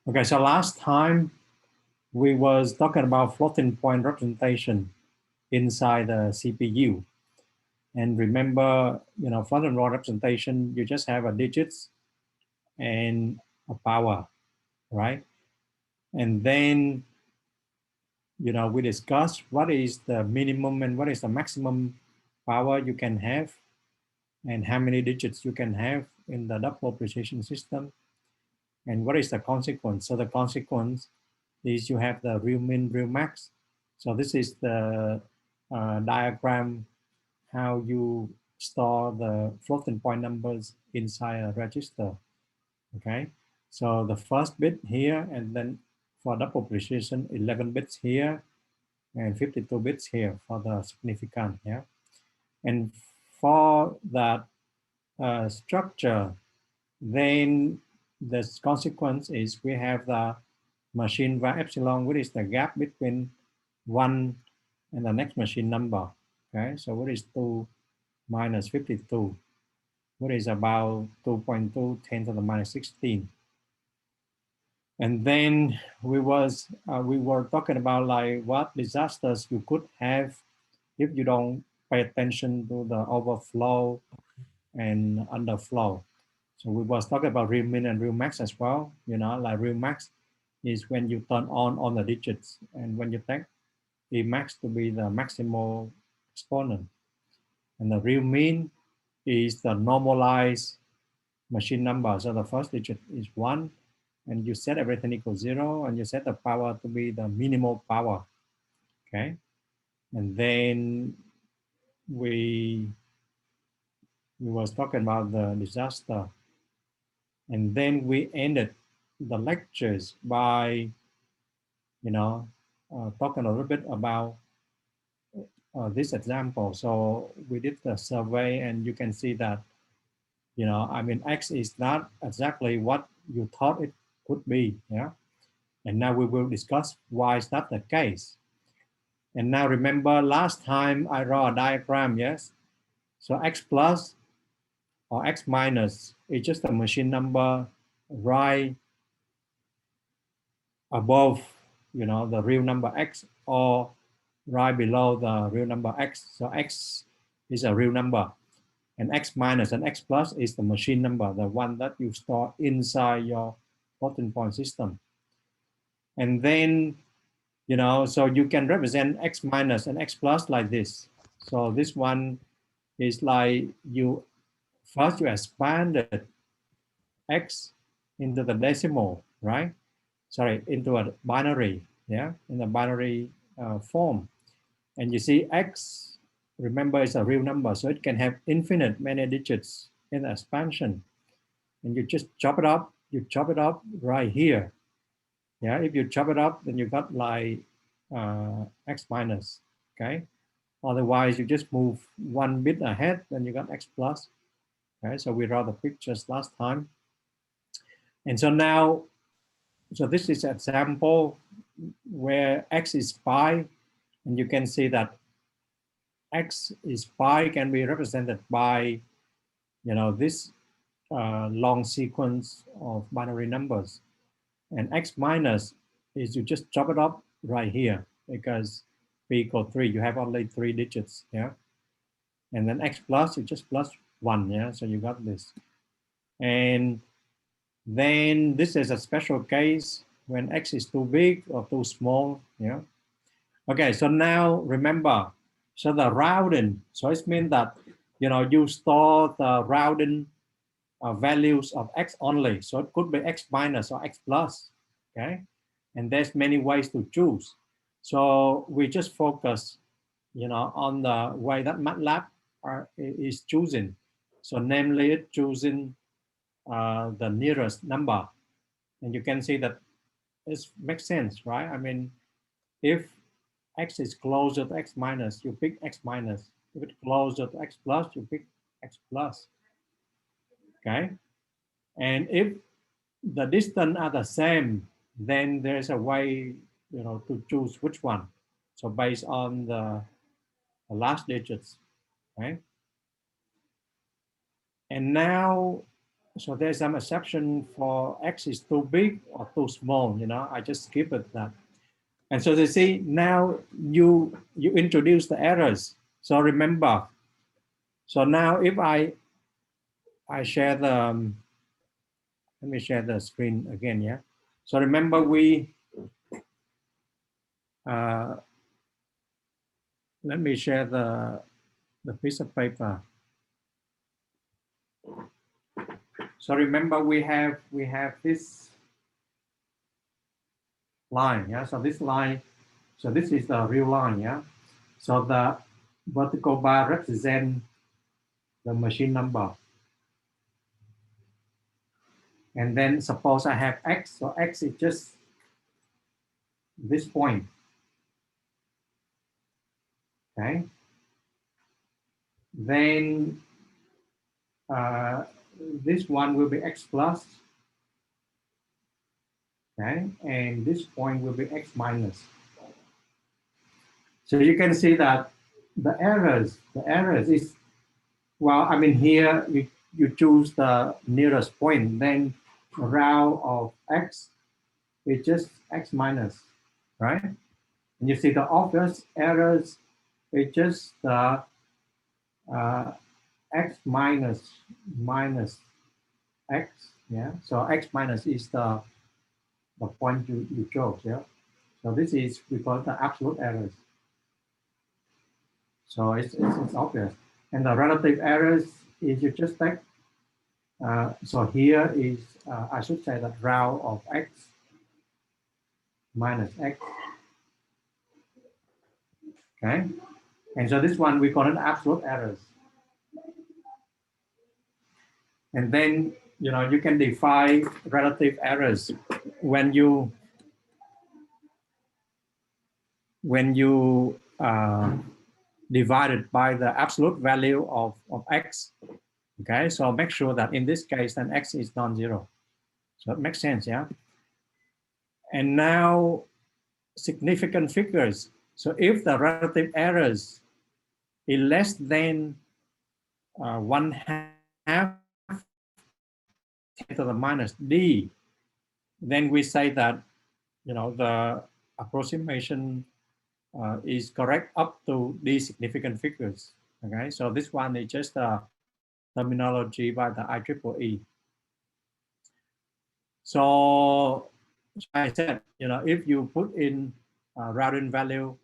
Okay, so last time we was talking about floating point representation inside the CPU. And remember, floating point representation, you just have a digits and a power, right? And then, we discussed what is the minimum and what is the maximum power you can have and how many digits you can have in the double precision system and what is the consequence. So the consequence is you have the real min, real max. So this is the diagram how you store the floating point numbers inside a register. Okay, so the first bit here, and then for double precision, 11 bits here and 52 bits here for the significant. Yeah, and for that structure, then the consequence is we have the machine var epsilon, which is the gap between 1 and the next machine number. Okay, so what is 2 minus 52? What is about 2.2 10 to the minus 16? And then we were talking about like what disasters you could have if you don't pay attention to the overflow and underflow. So we was talking about real min and real max as well. Like real max is when you turn on all the digits, and when you take the max to be the maximal exponent, and the real min is the normalized machine number. So the first digit is 1, and you set everything equals 0, and you set the power to be the minimal power. Okay, and then we was talking about the disaster, and then we ended the lectures by talking a little bit about this example. So we did the survey, and you can see that X is not exactly what you thought it could be. Yeah, and now we will discuss why is that the case. And now remember last time I draw a diagram. Yes, so X plus or X minus is just a machine number right above the real number X, or right below the real number X. So X is a real number, and X minus and X plus is the machine number, the one that you store inside your floating point system. And then so you can represent X minus and X plus like this. So this one is like you expanded X into the decimal, right? Sorry, into a binary, yeah, in a binary form. And you see X, remember, is a real number, so it can have infinite many digits in the expansion. And you just chop it up, right here. Yeah, if you chop it up, then you got like X minus, okay? Otherwise, you just move one bit ahead, then you got X plus. Okay, so we draw the pictures last time. And so now, so this is an example where X is pi, and you can see that X is pi can be represented by, this long sequence of binary numbers. And X minus is you just chop it up right here because P equals 3, you have only 3 digits, yeah? And then X plus, you just plus 1, yeah? So you got this. And then this is a special case when X is too big or too small, yeah? Okay, so now remember, so the rounding, so it means that, you store the rounding values of X only. So it could be X minus or X plus, okay? And there's many ways to choose. So we just focus, on the way that MATLAB is choosing. So namely it choosing the nearest number. And you can see that it makes sense, right? I mean, if X is closer to X minus, you pick X minus. If it's closer to X plus, you pick X plus, okay? And if the distance are the same, then there's a way, to choose which one. So based on the last digits, right? And now, So there's some exception for X is too big or too small, you know, I just skip it that. And so they see now you introduce the errors. So remember, so now if I share the, let me share the screen again, yeah. So remember we, let me share the piece of paper. So remember we have this line, yeah. So this line, so this is the real line, yeah. So the vertical bar represents the machine number. And then suppose I have X, so X is just this point, okay? Then this one will be X plus, okay? And this point will be X minus. So you can see that the errors is, well, I mean, here you choose the nearest point, then round of X is just X minus, right? And you see the obvious errors is just the X minus X, yeah. So X minus is the point you chose, yeah. So this is we call the absolute errors. So it's obvious. And the relative errors is you just take, so here is, I should say that round of X minus X, okay? And so this one we call it absolute errors. And then, you know, you can define relative errors when you divide it by the absolute value of X. Okay, so make sure that in this case, then X is non-zero. So it makes sense, yeah? And now significant figures. So if the relative errors is less than 1/2 10 to the minus D, then we say that, you know, the approximation is correct up to D significant figures. Okay, so this one is just a terminology by the IEEE. So I said, you know, if you put in rounding value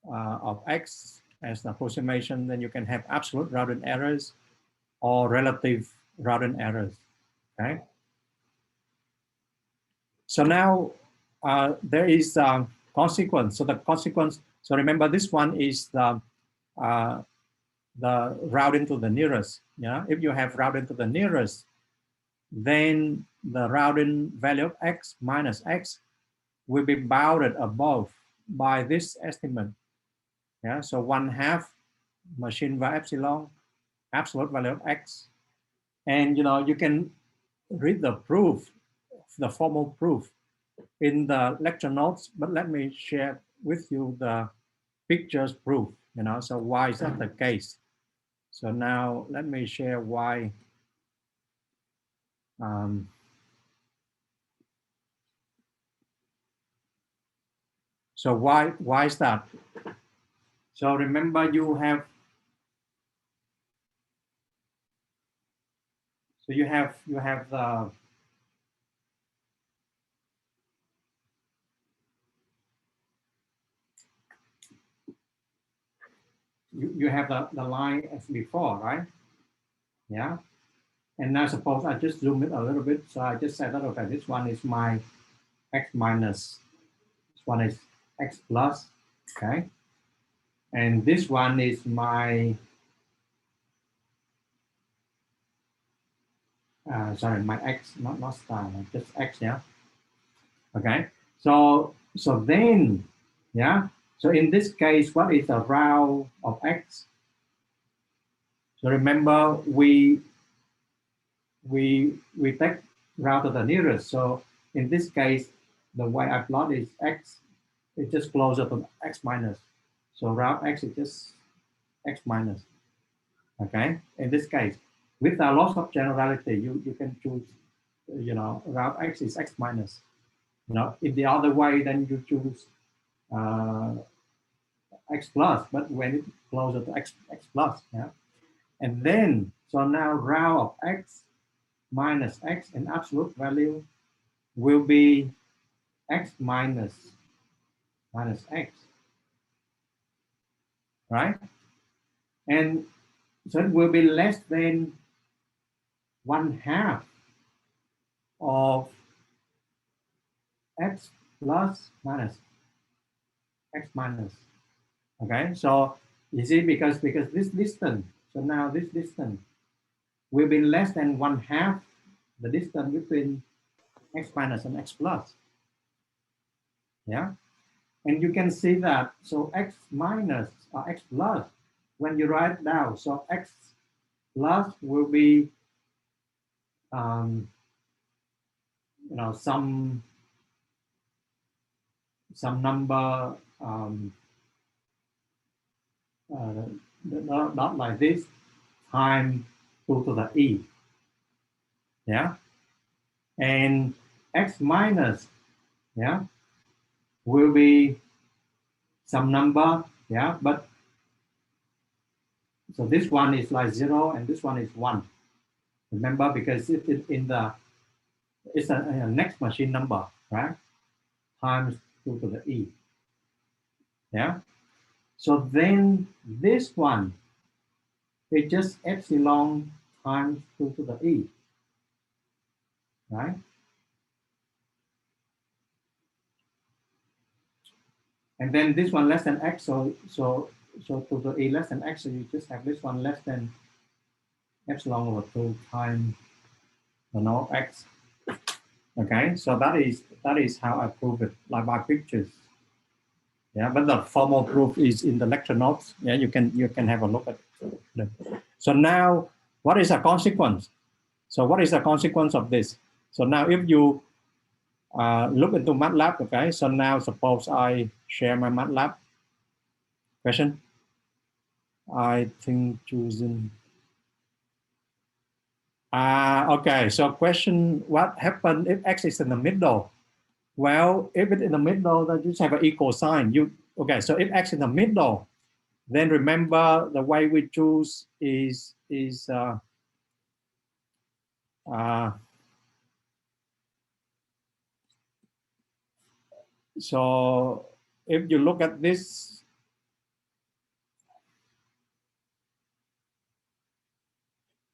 of X as the approximation, then you can have absolute rounding errors or relative rounding errors, okay? So now there is a consequence. So the consequence, so remember this one is the rounding to the nearest, yeah? If you have rounding to the nearest, then the rounding value of X minus X will be bounded above by this estimate. Yeah, so 1/2 machine by epsilon, absolute value of X. And you know, you can read the proof, the formal proof in the lecture notes, but let me share with you the pictures proof, you know, so why is that the case? So now let me share why. So why is that? So remember you have, so you have the you have the line as before, right? Yeah. And now suppose I just zoom it a little bit. So I just said that, okay, this one is my X minus, this one is X plus, okay? And this one is my, sorry, my X, not star, just X, yeah? Okay, so then, yeah? So in this case, what is the round of X? So remember, we take round to the nearest. So in this case, the way I plot is X, it's just closer to X minus. So round X is just X minus, okay, in this case. with a loss of generality, you can choose, route x is x minus. If the other way, then you choose x plus, but when it's closer to x plus, yeah. And then, so now route of x minus x in absolute value will be x minus x, right? And so it will be less than 1/2 of x plus minus x minus. Okay, so you see, because this distance, so now this distance will be less than 1/2 the distance between x minus and x plus. Yeah, and you can see that, so x minus or x plus, when you write down, so x plus will be some number not like this, times 2 to the e. Yeah, and x minus, yeah, will be some number, yeah, but so this one is like 0 and this one is 1. Remember, because it's it's a next machine number, right? Times 2 to the e. Yeah. So then this one is just epsilon times 2 to the e, right? And then this one less than x, so to the e less than x, so you just have this one less than epsilon over 2 times x. Okay, so that is how I prove it, like by pictures. Yeah, but the formal proof is in the lecture notes. Yeah, you can have a look at it. So now, what is the consequence? So what is the consequence of this? So now if you look into MATLAB, okay, so now suppose I share my MATLAB question. I think choosing. Okay, so question, what happens if x is in the middle? Well, if it's in the middle, then you just have an equal sign. Okay, so if x in the middle, then remember the way we choose is so if you look at this,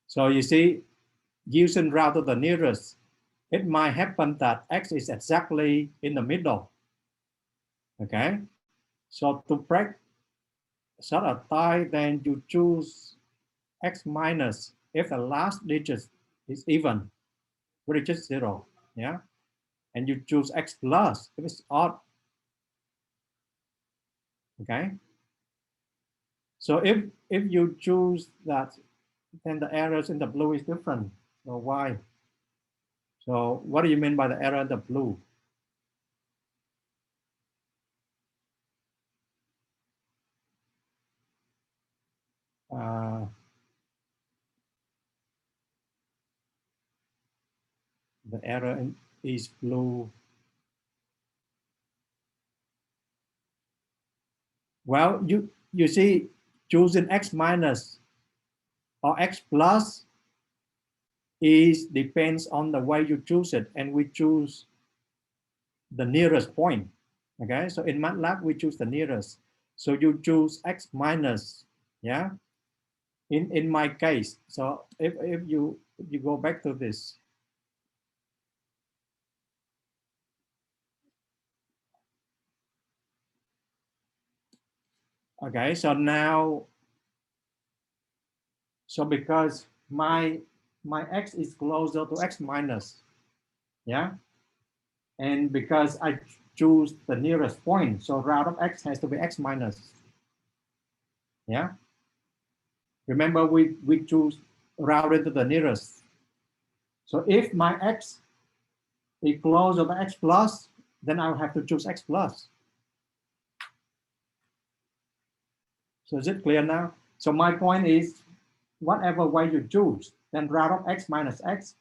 so you see, using route to the nearest, it might happen that x is exactly in the middle. Okay, so to break such a tie, then you choose x minus if the last digit is even, which is just 0. Yeah, and you choose x plus if it's odd. Okay, so if you choose that, then the errors in the blue is different. So why? So what do you mean by the error in the blue? The error is blue. Well, you see, choosing x minus or x plus depends on the way you choose it, and we choose the nearest point. Okay, so in MATLAB we choose the nearest. So you choose x minus, yeah. In my case, so if you go back to this, okay, so now, so because my x is closer to x minus, yeah, and because I choose the nearest point, so route of x has to be x minus, yeah. Remember, we choose route to the nearest. So if my x is closer to x plus, then I'll have to choose x plus. So is it clear now? So my point is, whatever way you choose, then root of x minus x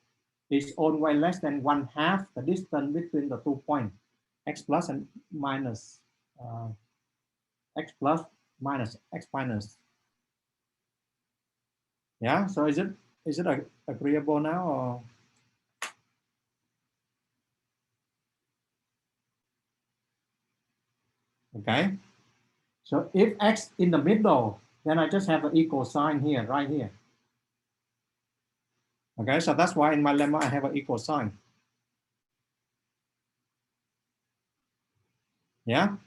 is always less than 1/2 the distance between the 2 points, x plus and minus, x plus minus x minus. Yeah, so is it agreeable now, or? Okay, so if x in the middle, then I just have an equal sign here, right here. Okay, so that's why in my lemma I have an equal sign. Yeah,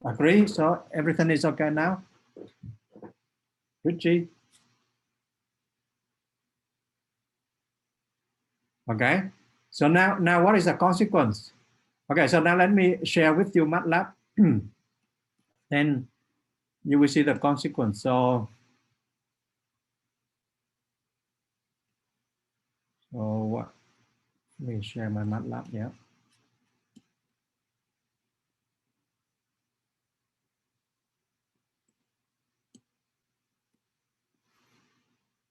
agree? So everything is okay now? Richie? Okay, so now what is the consequence? Okay, so now let me share with you MATLAB. Then you will see the consequence. So what? Let me share my MATLAB. Yeah.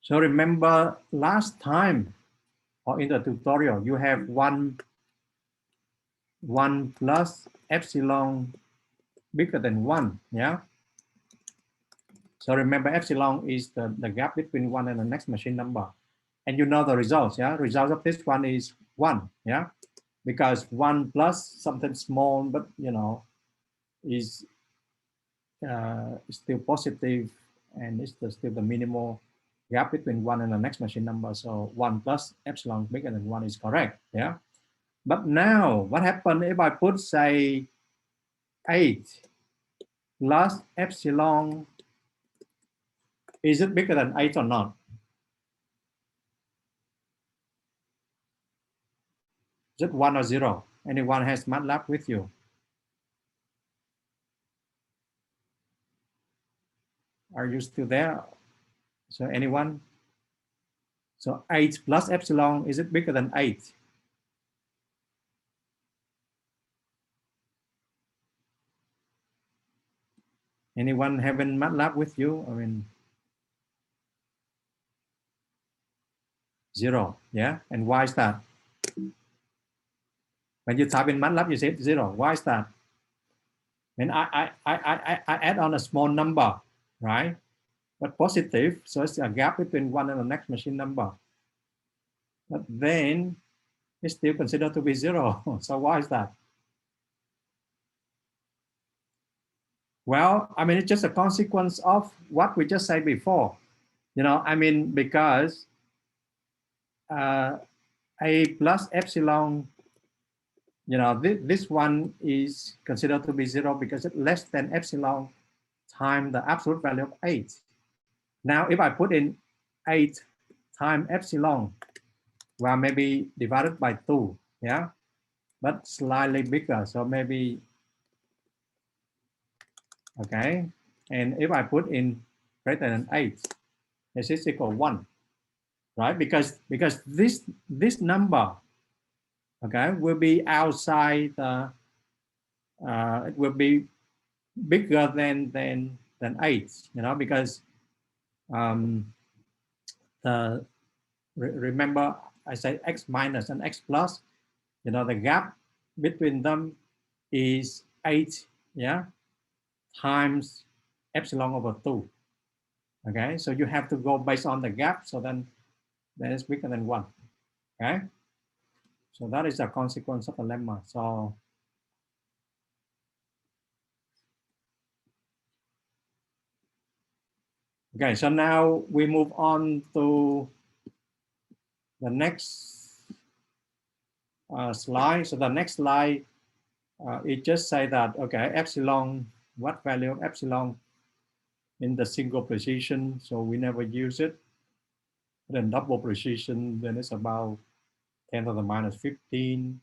So remember last time or in the tutorial, you have 1 plus epsilon bigger than 1. Yeah. So remember epsilon is the gap between 1 and the next machine number. And you know the results. Yeah. Results of this one is 1. Yeah. Because 1 plus something small, but you know, is still positive, and it's still the minimal gap between 1 and the next machine number. So 1 plus epsilon bigger than 1 is correct. Yeah. But now what happened if I put, say, 8 plus epsilon? Is it bigger than 8 or not? Is it 1 or 0? Anyone has MATLAB with you? Are you still there? So anyone? So 8 plus epsilon, is it bigger than 8? Anyone having MATLAB with you? I mean, 0. Yeah. And why is that? When you type in MATLAB, you say 0. Why is that? When I add on a small number, right? But positive, so it's a gap between 1 and the next machine number. But then it's still considered to be 0. So why is that? Well, I mean, it's just a consequence of what we just said before. You know, I mean, because a plus epsilon, you know, this one is considered to be 0 because it's less than epsilon times the absolute value of 8. Now, if I put in 8 times epsilon, well, maybe divided by 2, yeah, but slightly bigger, so maybe, okay, and if I put in greater than 8, this is equal 1, right? Because this number, okay, will be outside the, it will be bigger than 8, you know, because remember I said x minus and x plus, you know, the gap between them is 8, yeah, times epsilon over 2. Okay, so you have to go based on the gap, so then it's bigger than 1. Okay, so that is a consequence of the lemma. So okay, so now we move on to the next slide. So the next slide, it just say that, okay, epsilon, what value of epsilon in the single precision, so we never use it. Then double precision, then it's about 10 to the minus 15.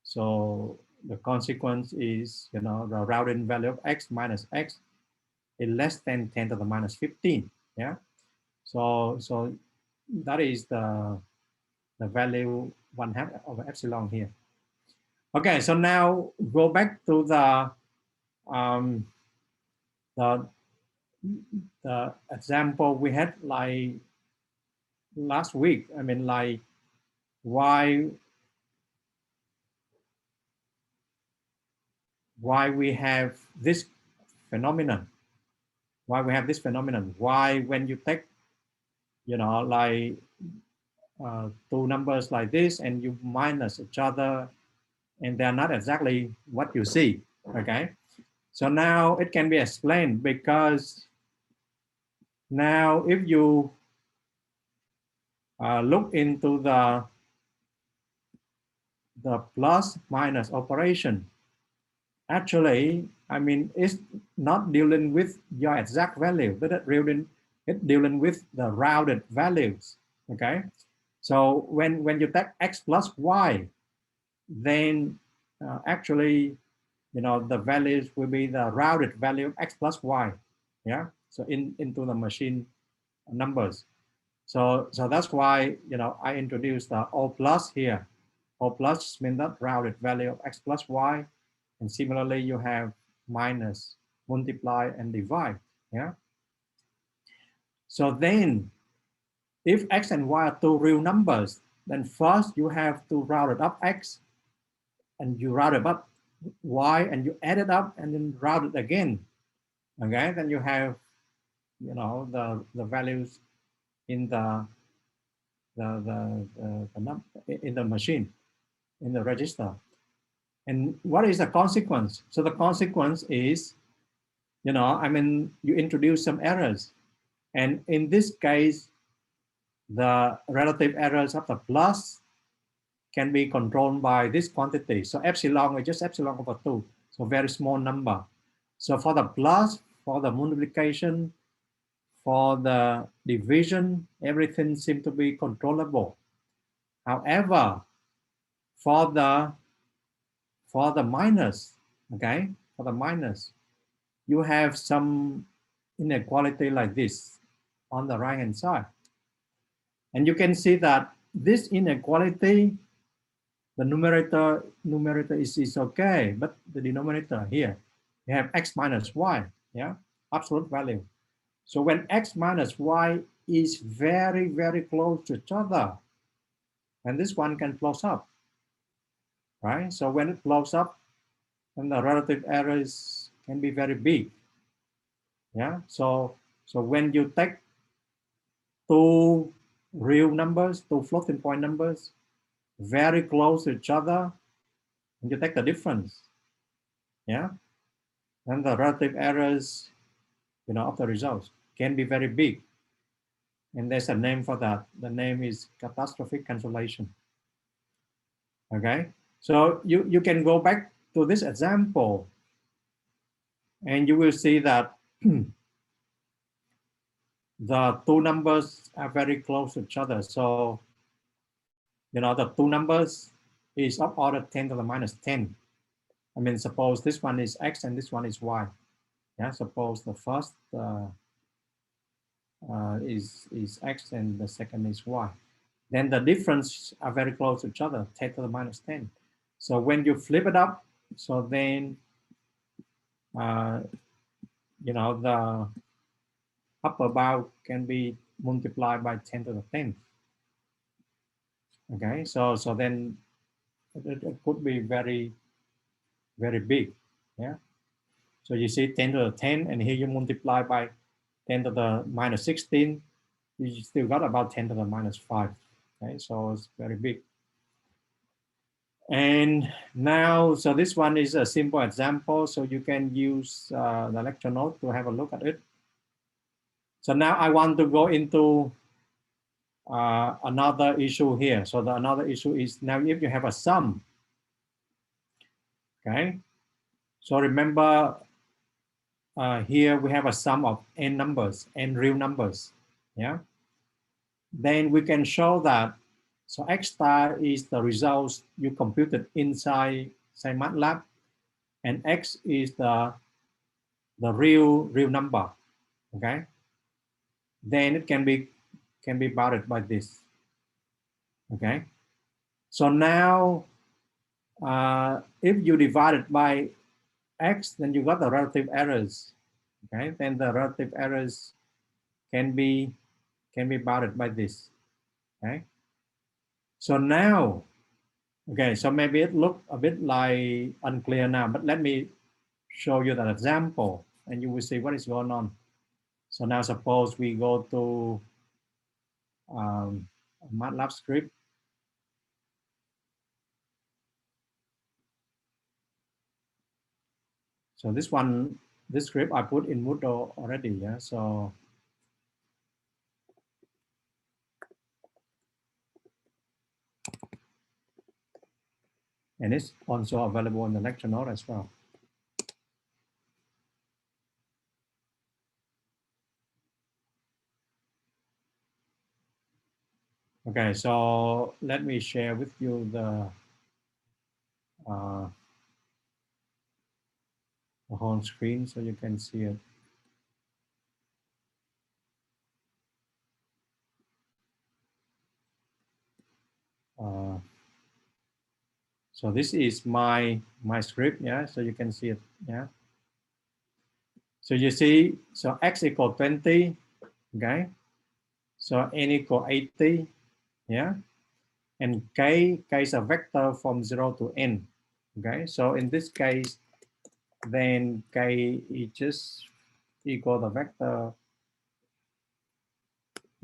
So the consequence is, you know, the rounding value of x minus x is less than 10 to the minus 15. Yeah. So that is the value 1/2 of epsilon here. Okay, so now go back to the example we had, like last week. I mean, like why we have this phenomenon? Why we have this phenomenon? Why when you take, you know, like two numbers like this and you minus each other, and they're not exactly what you see. Okay, so now it can be explained because now if you look into the plus minus operation, actually, I mean, it's not dealing with your exact value, but it's dealing with the rounded values. Okay, so when you take x plus y, then actually, you know, the values will be the rounded value of x plus y. Yeah, so into the machine numbers. So that's why, you know, I introduced the O plus here. O plus means that rounded value of x plus y, and similarly you have minus, multiply, and divide. Yeah. So then, if x and y are two real numbers, then first you have to round it up x, and you round it up y, and you add it up, and then round it again. Okay, then you have, you know, the values in in the machine, in the register. And what is the consequence? So the consequence is, you know, I mean, you introduce some errors. And in this case, the relative errors of the plus can be controlled by this quantity. So epsilon is just epsilon over 2. So very small number. So for the plus, for the multiplication, for the division, everything seems to be controllable. However, for the minus, okay, for the minus, you have some inequality like this on the right hand side. And you can see that this inequality, the numerator is okay, but the denominator here, you have x minus y, yeah, absolute value. So when x minus y is very, very close to each other, and this one can close up, right? So when it close up, then the relative errors can be very big. Yeah. So when you take two real numbers, two floating point numbers, very close to each other, and you take the difference, yeah, then the relative errors, you know, of the results can be very big. And there's a name for that. The name is catastrophic cancellation. Okay. So you can go back to this example, and you will see that the two numbers are very close to each other. So, you know, the two numbers is of order 10 to the minus 10. I mean, suppose this one is x and this one is y. Yeah, suppose the first is x and the second is y. Then the difference are very close to each other, 10 to the minus 10. So when you flip it up, so then, you know, the upper bound can be multiplied by 10 to the 10th. Okay, so then it could be very, very big. Yeah. So you see 10 to the 10, and here you multiply by 10 to the minus 16, you still got about 10 to the minus 5. Okay, so it's very big. And now, so this one is a simple example, so you can use the lecture note to have a look at it. So now I want to go into another issue here. So the another issue is now if you have a sum, okay? So remember here we have a sum of n numbers, n real numbers, yeah? Then we can show that, so x star is the results you computed inside, say, MATLAB, and x is the real number, okay? Then it can be bounded by this, okay? So now, if you divide it by x, then you got the relative errors, okay? Then the relative errors can be bounded by this. Okay. So now, okay, so maybe it looked a bit like unclear now, but let me show you that example and you will see what is going on. So now suppose we go to MATLAB script. So this one, this script I put in Moodle already, yeah. So and it's also available in the lecture note as well. Okay, so let me share with you the whole screen so you can see it. So this is my script, yeah. So you can see it, yeah. So you see, so x equal 20, okay. So n equal 80, yeah. And k is a vector from 0 to n, okay. So in this case, then k is just equal the vector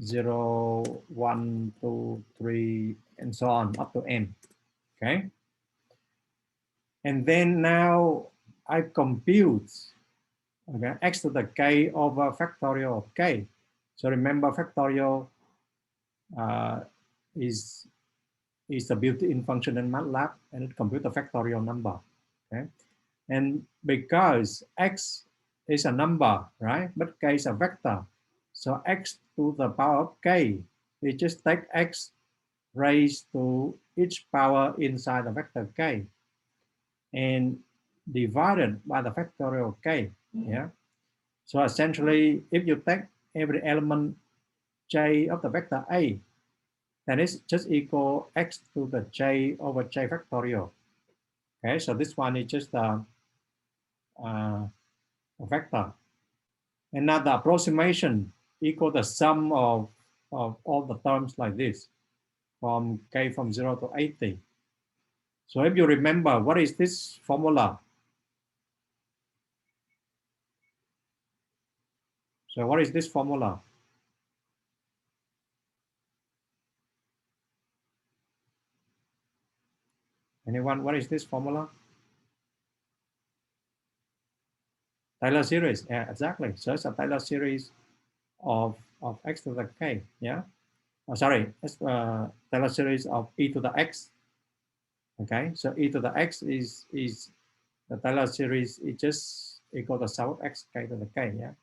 0, 1, 2, 3, and so on up to n, okay. And then now I compute, okay, x to the k over factorial of k. So remember, factorial is the built-in function in MATLAB, and it computes a factorial number, okay. And because x is a number, right, but k is a vector, so x to the power of k, we just take x raised to each power inside the vector k and divided by the factorial k, yeah. So essentially, if you take every element j of the vector a, then it's just equal x to the j over j factorial. Okay, so this one is just a vector. And now the approximation equal the sum of all the terms like this, from k from 0 to 80. So if you remember, what is this formula? So what is this formula? Anyone, what is this formula? Taylor series, yeah, exactly. So it's a Taylor series of x to the k, yeah. Oh, sorry, it's Taylor series of e to the x. Okay, so e to the x is the Taylor series is just equal to sum of x k to the k, yeah.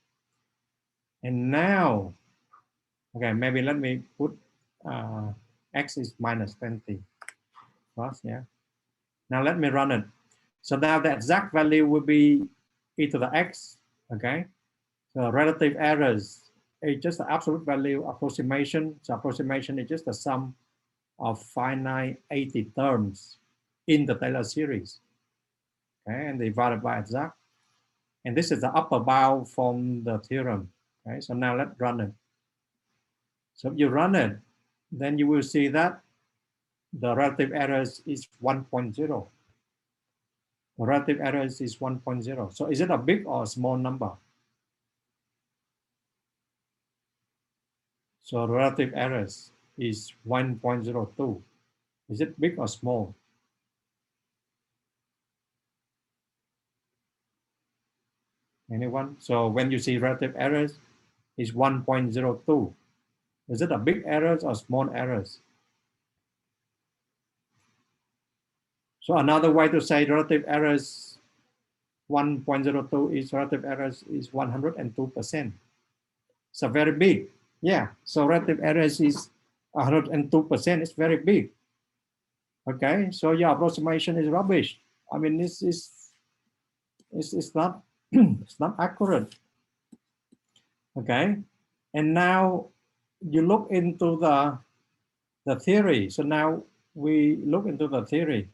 And now, okay, maybe let me put x is minus 20 plus, yeah. Now let me run it. So now the exact value will be e to the x, okay. So relative errors is just the absolute value approximation. So approximation is just the sum of finite 80 terms in the Taylor series, okay, and divided by exact. And this is the upper bound from the theorem. Okay, so now let's run it. So if you run it, then you will see that the relative errors is 1.0. The relative errors is 1.0. So is it a big or a small number? So relative errors is 1.02. Is it big or small? Anyone? So when you see relative errors is 1.02. Is it a big errors or small errors? So another way to say relative errors 1.02 is relative errors is 102%. So very big. Yeah. So relative errors is 102%. It's very big. Okay. So your approximation is rubbish. I mean, this is it's not it's not accurate. Okay. And now you look into the theory. So now we look into the theory.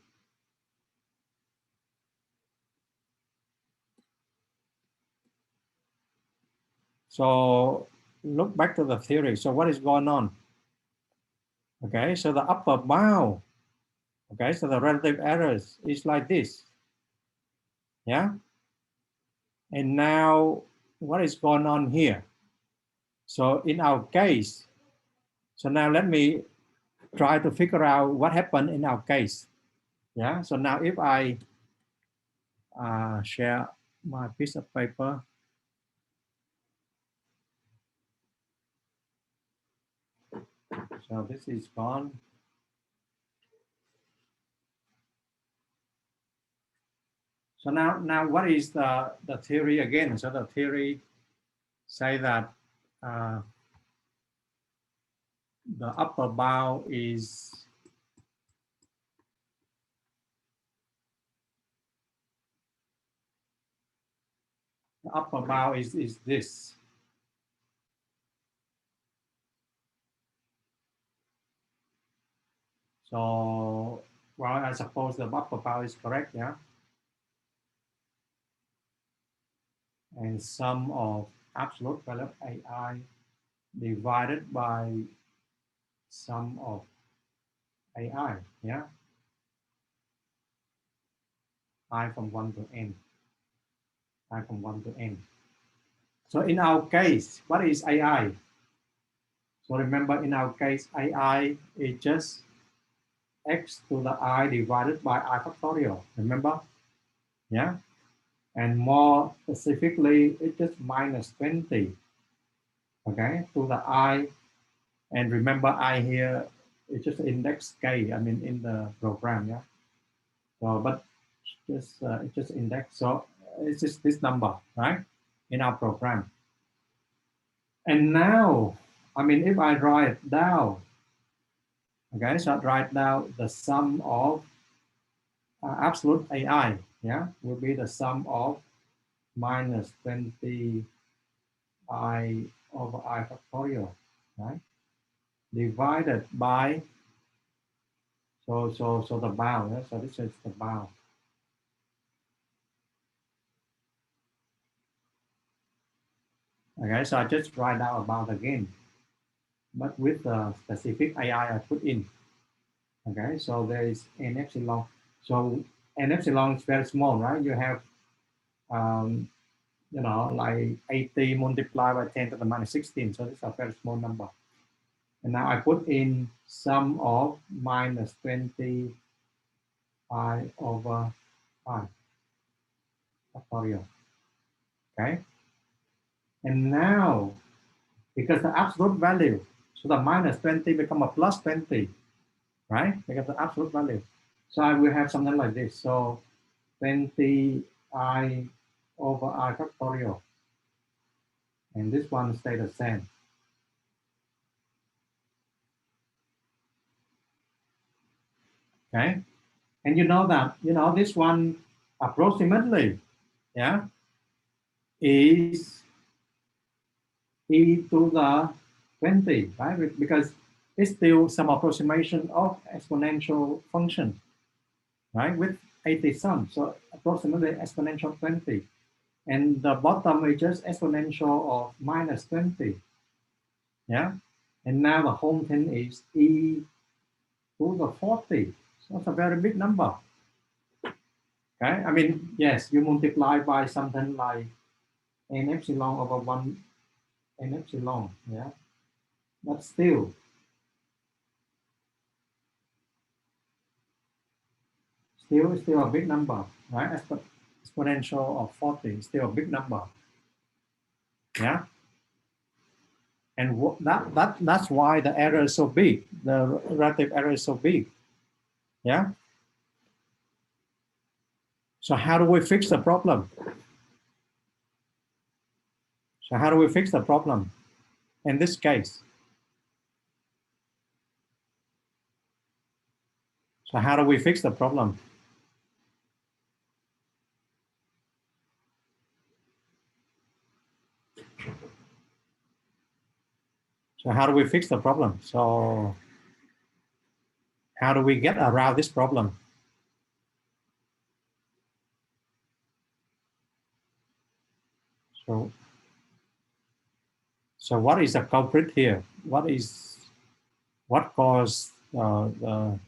So look back to the theory. So what is going on? Okay, so the upper bound, okay, so the relative errors is like this. Yeah. And now what is going on here? So in our case, so now let me try to figure out what happened in our case. Yeah, so now if I share my piece of paper. So this is gone. So now what is the theory again? So the theory say that the upper bound is is this. So well, I suppose the upper bound is correct, yeah. And sum of absolute value of AI divided by sum of AI, yeah. I from 1 to n. I from 1 to n. So in our case, what is AI? So remember, in our case, AI is just x to the I divided by I factorial. Remember? Yeah. And more specifically, it's just minus 20. Okay, to the I. And remember, I here is just index k. I mean, in the program. Yeah. So, but it's just index. So it's just this number, right? In our program. And now, I mean, if I write down, okay, so I write down the sum of absolute AI, yeah, will be the sum of minus 20 I over I factorial, right? Divided by, so the bound, yeah? So this is the bound. Okay, so I just write down about again, but with the specific AI I put in. Okay, so there is n epsilon. So n epsilon is very small, right? You have, you know, like 80 multiplied by 10 to the minus 16. So it's a very small number. And now I put in sum of minus 20 pi over pi factorial. Okay. And now, because the absolute value, so the minus 20 become a plus 20, right? Because the absolute value. So I will have something like this. So 20 I over I factorial. And this one stay the same. Okay. And you know that, you know, this one approximately, yeah, is e to the 20, right? Because it's still some approximation of exponential function, right? With 80 sum, so approximately exponential 20. And the bottom is just exponential of minus 20, yeah? And now the whole thing is e to the 40. So it's a very big number, okay? I mean, yes, you multiply by something like n epsilon over 1 n epsilon, yeah? But still a big number, right? Exponential of 40 is still a big number, yeah. And that's why the error is so big. The relative error is so big, yeah. So how do we fix the problem? So how do we fix the problem in this case? So how do we fix the problem? So how do we fix the problem? So how do we get around this problem? So what is the culprit here? What is What caused the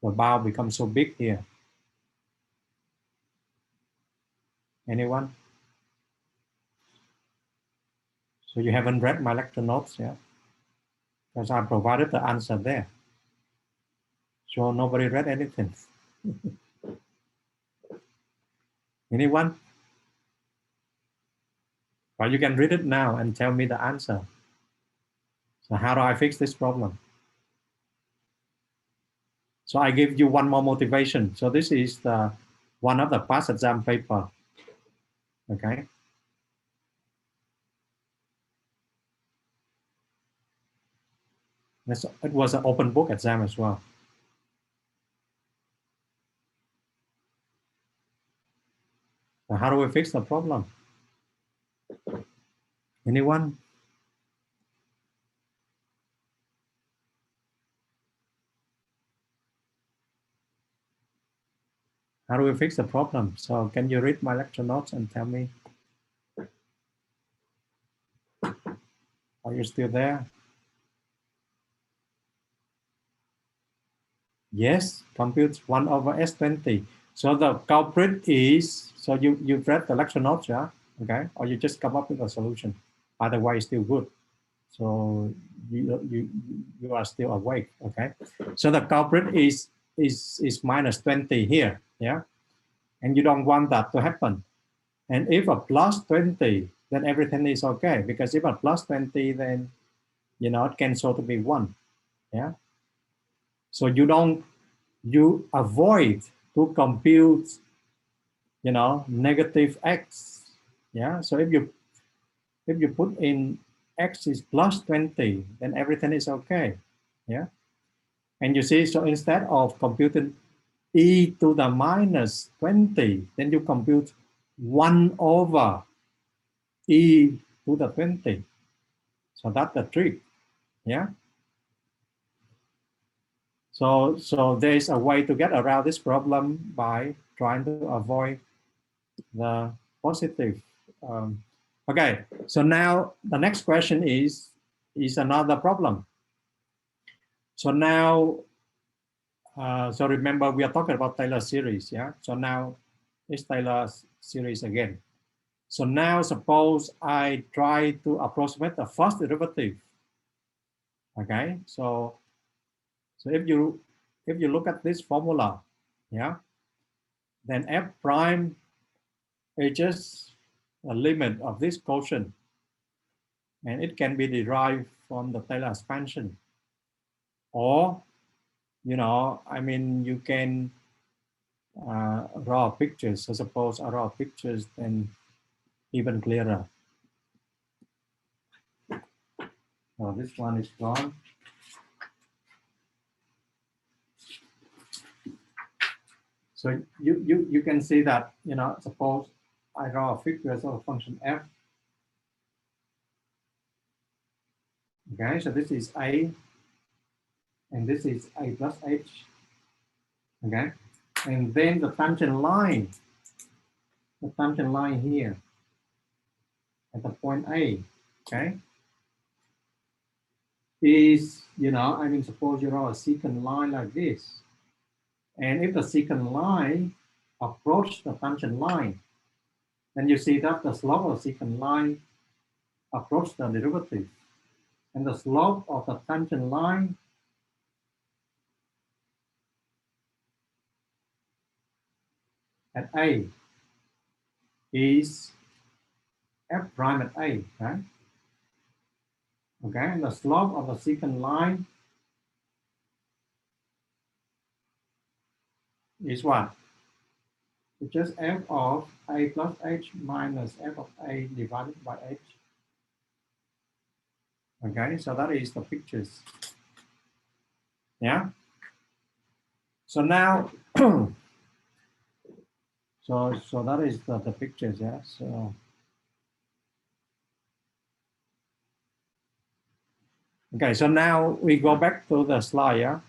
bow become so big here? Anyone? So you haven't read my lecture notes yet? Because I provided the answer there. So nobody read anything. Anyone? Well, you can read it now and tell me the answer. So how do I fix this problem? So I give you one more motivation. So this is the one of the past exam paper. Okay. It was an open book exam as well. So how do we fix the problem? Anyone? How do we fix the problem? So can you read my lecture notes and tell me? Are you still there? Yes, compute 1 over S20. So the culprit is, so you've read the lecture notes, yeah? Okay, or you just come up with a solution. Either way, it's still good. So you are still awake, okay? So the culprit is minus 20 here, yeah? And you don't want that to happen. And if a plus 20, then everything is okay, because if a plus 20, then, you know, it can sort of be 1, yeah? So you avoid to compute, you know, negative x, yeah? So if you put in x is plus 20, then everything is okay, yeah? And you see, so instead of computing e to the minus 20, then you compute 1 over e to the 20. So that's the trick, yeah? So there is a way to get around this problem by trying to avoid the positive. Okay, so now the next question is another problem. So now, so remember we are talking about Taylor series, yeah? So now it's Taylor series again. So now suppose I try to approximate the first derivative. Okay, so if you look at this formula, yeah, then f prime is just a limit of this quotient, and it can be derived from the Taylor expansion, or, you know, I mean, you can draw pictures. So suppose I draw pictures, then even clearer. So this one is gone. So you can see that, you know, suppose I draw a figure of a function f. Okay, so this is a, and this is a plus h. Okay, and then the tangent line here at the point A, okay, is, you know, I mean, suppose you draw a secant line like this. And if the secant line approach the tangent line, then you see that the slope of the secant line approach the derivative. And the slope of the tangent line at A is f prime at A, right? Okay, and the slope of the secant line is what? It's just f of A plus h minus f of A divided by h. Okay, so that is the pictures. Yeah. So now, so that is the pictures. Yeah. So okay. So now we go back to the slide. Yeah.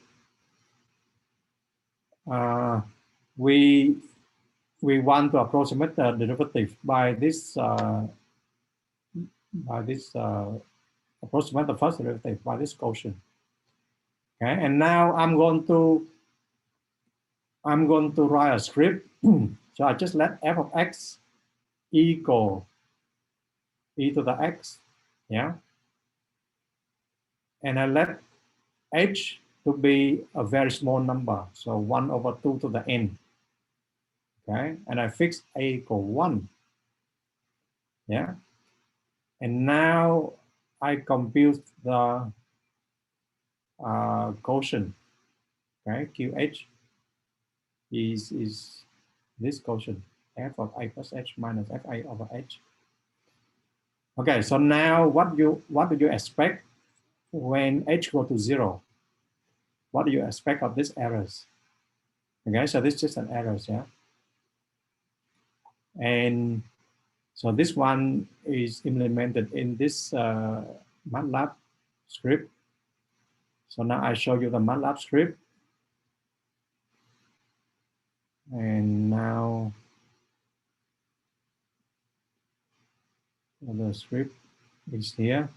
We want to approximate the derivative by this approximate the first derivative by this quotient. Okay, and now I'm going to write a script. So I just let f of x equal e to the x, yeah, and I let h to be a very small number, so 1 over 2 to the n. Okay, and I fix a equal 1, yeah, and now I compute the quotient. Okay, qh is this quotient, f of a plus h minus fa over h. Okay, so now what do you expect when h go to 0? What do you expect of these errors? Okay, so this is just an error, yeah. And so this one is implemented in this MATLAB script. So now I show you the MATLAB script. And now the script is here.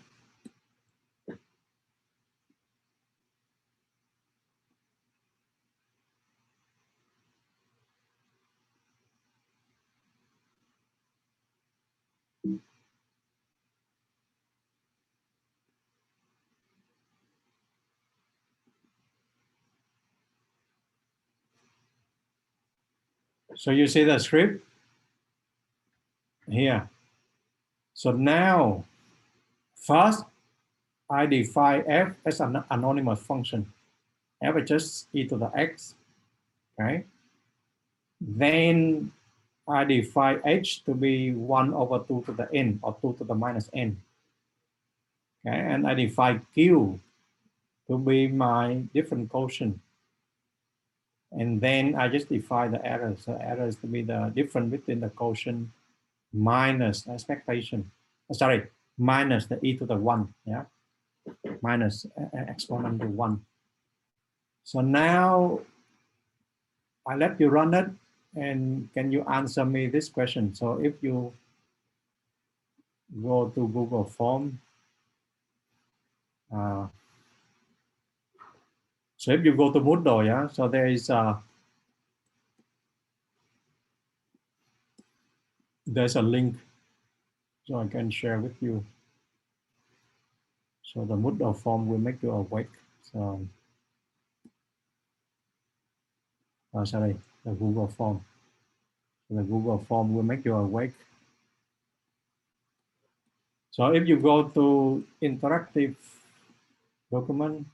So you see the script here. So now, first, I define f as an anonymous function. F is just e to the x, okay? Then I define h to be 1 over 2 to the n, or 2 to the minus n. Okay, and I define q to be my different quotient. And then I just define the errors. So errors to be the difference between the quotient minus expectation. Sorry, minus the e to the 1, yeah? Minus exponent to 1. So now I let you run it, and can you answer me this question? So if you go to Google Form, so if you go to Moodle, yeah, so there is there's a link, so I can share with you. So the Moodle form will make you awake. So, sorry, the Google form. So the Google form will make you awake. So if you go to interactive document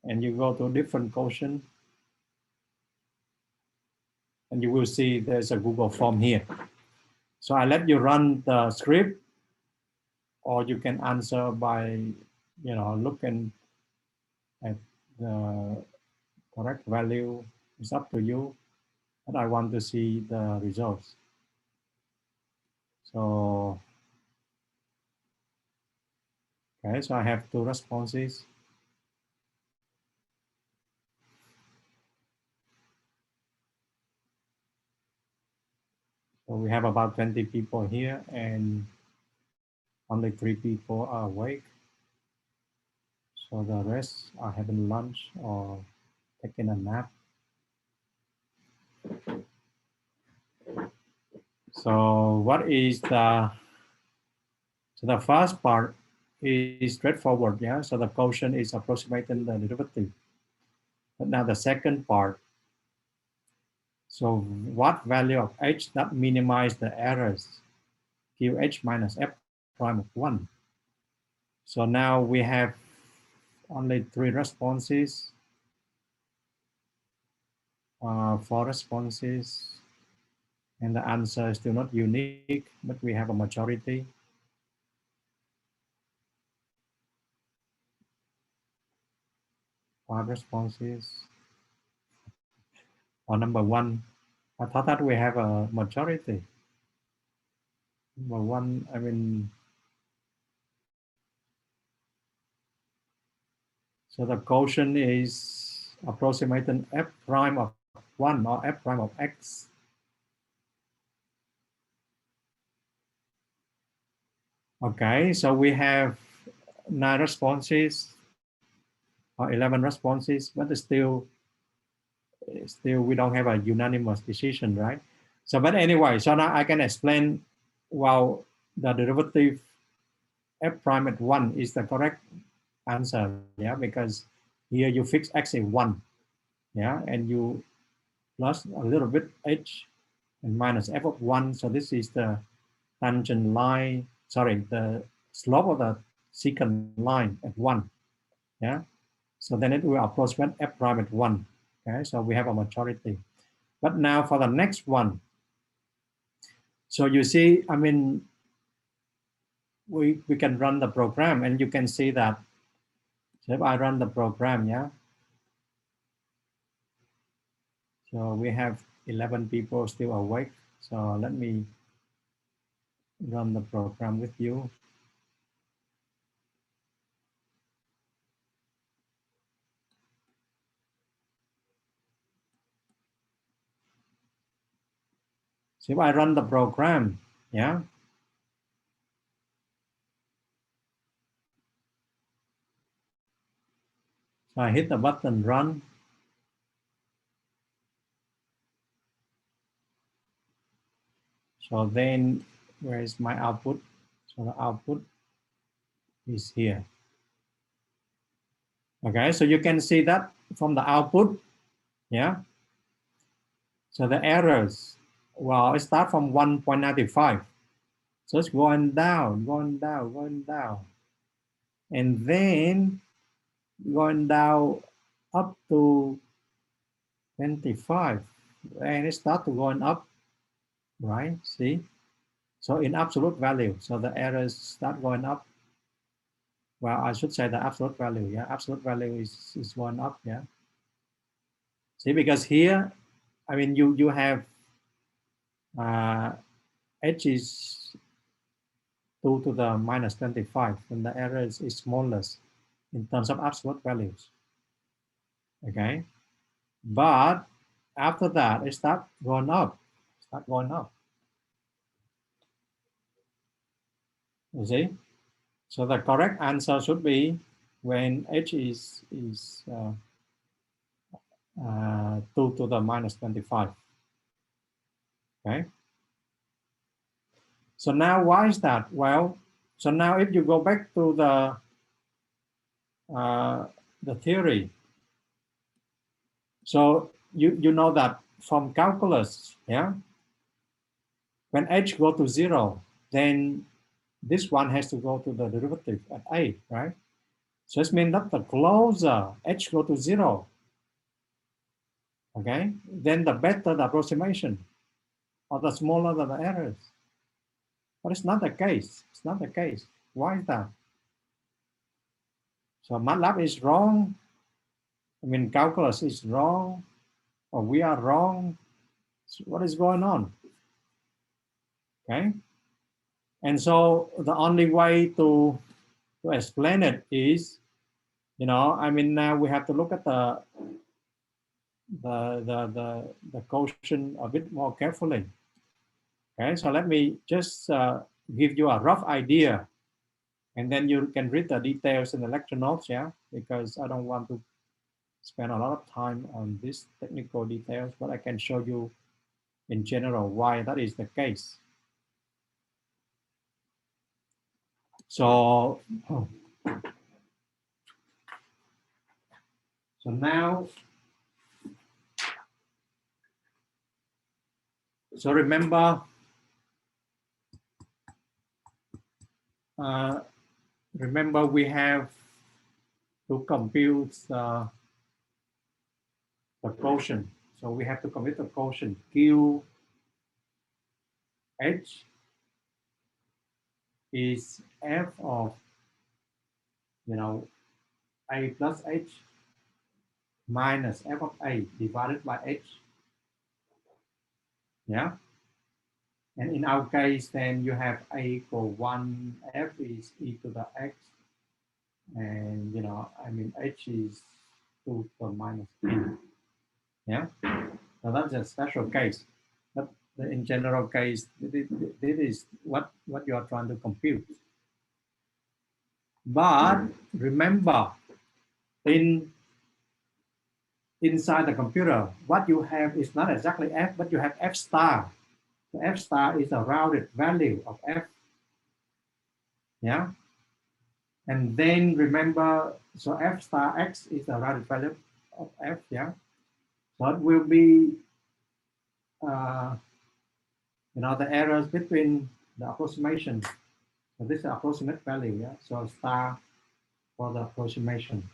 and you go to different quotient, and you will see there's a Google form here. So I let you run the script, or you can answer by, looking at the correct value. It's up to you, but I want to see the results. So, okay, so I have 2 responses. So we have about 20 people here, and only 3 people are awake. So the rest are having lunch or taking a nap. So what is the first part is straightforward, yeah? So the quotient is approximating the derivative. But now the second part, so what value of h that minimize the errors? QH minus f prime of 1. So now we have only 3 responses, 4 responses, and the answer is still not unique, but we have a majority. Five responses. Or number 1, I thought that we have a majority. Number 1, I mean, so the quotient is approximating f prime of 1 or f prime of x. Okay, so we have 9 responses. or 11 responses, but still we don't have a unanimous decision, right? So, but anyway, so now I can explain, well, the derivative f prime at 1 is the correct answer, yeah, because here you fix x at 1, yeah, and you plus a little bit h and minus f of 1. So this is the tangent line, sorry, the slope of the secant line at 1, yeah. So then it will approach when f prime at 1, okay, so we have a majority. But now for the next one, so you see, I mean, we can run the program and you can see that, so if I run the program, yeah, so we have 11 people still awake. So let me run the program with you. So if I run the program, yeah, so I hit the button run. So then where is my output? So the output is here. Okay, so you can see that from the output, yeah. So the errors, well, it starts from 1.95. So it's going down, going down, going down. And then going down up to 25. And it starts to going up, right? See? So in absolute value, so the errors start going up. Well, I should say the absolute value, yeah. Absolute value is going up, yeah. See, because here, I mean, you have h is 2 to the minus 25, and the error is smallest in terms of absolute values. Okay, but after that, it starts going up. Start going up. You see? So the correct answer should be when h is 2 to the minus 25. Okay. So now why is that? Well, so now if you go back to the theory, so you know that from calculus, yeah, when h go to 0, then this one has to go to the derivative at a, right? So it means that the closer h go to 0, okay, then the better the approximation, or the smaller the errors. But it's not the case. It's not the case. Why is that? So MATLAB is wrong. I mean, calculus is wrong, or we are wrong. So what is going on? Okay. And so the only way to explain it is, you know, I mean, now we have to look at the quotient a bit more carefully. Okay, so let me just give you a rough idea, and then you can read the details in the lecture notes, yeah, because I don't want to spend a lot of time on these technical details, but I can show you in general why that is the case. So, so now, so remember, remember we have to compute the quotient. So we have to compute the quotient QH is f of, you know, a plus h minus f of a divided by h. Yeah. And in our case, then you have a equal 1, f is e to the x. And, you know, I mean, h is 2 to the minus e. Yeah. So that's a special case. But in general case, this is what you are trying to compute. But remember, inside the computer, what you have is not exactly f, but you have f star. So f star is a rounded value of f. Yeah. And then remember, so f star x is a rounded value of f. Yeah. So it will be, the errors between the approximation. So this is the approximate value. Yeah. So star for the approximation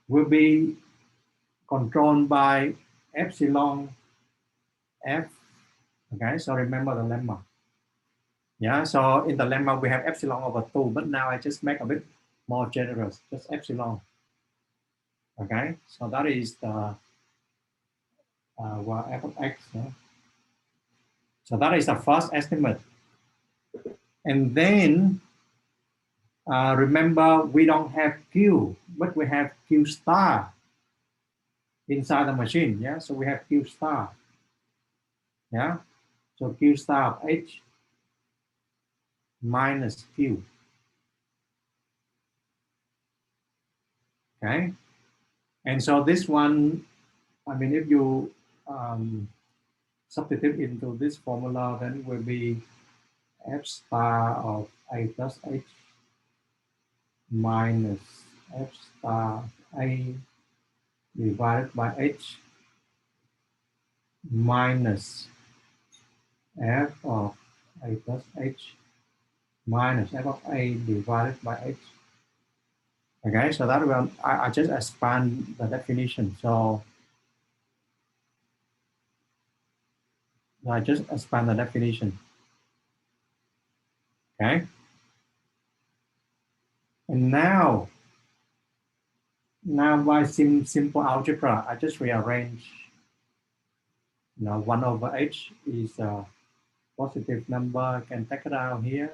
will be controlled by epsilon f. Okay, so remember the lemma. Yeah, so in the lemma we have epsilon over 2, but now I just make a bit more generous, just epsilon. Okay, so that is the f of x. Yeah? So that is the first estimate. And then remember, we don't have q, but we have q star inside the machine. Yeah, so we have q star. Yeah, so q star of h minus q. Okay, and so this one, I mean, if you substitute into this formula, then it will be f star of a plus h minus f star a divided by h minus f of a plus h minus f of a divided by h. Okay, so that will, I just expand the definition. So I just expand the definition. Okay. And now by simple algebra, I just rearrange. 1 over h is a positive number. I can take it out here.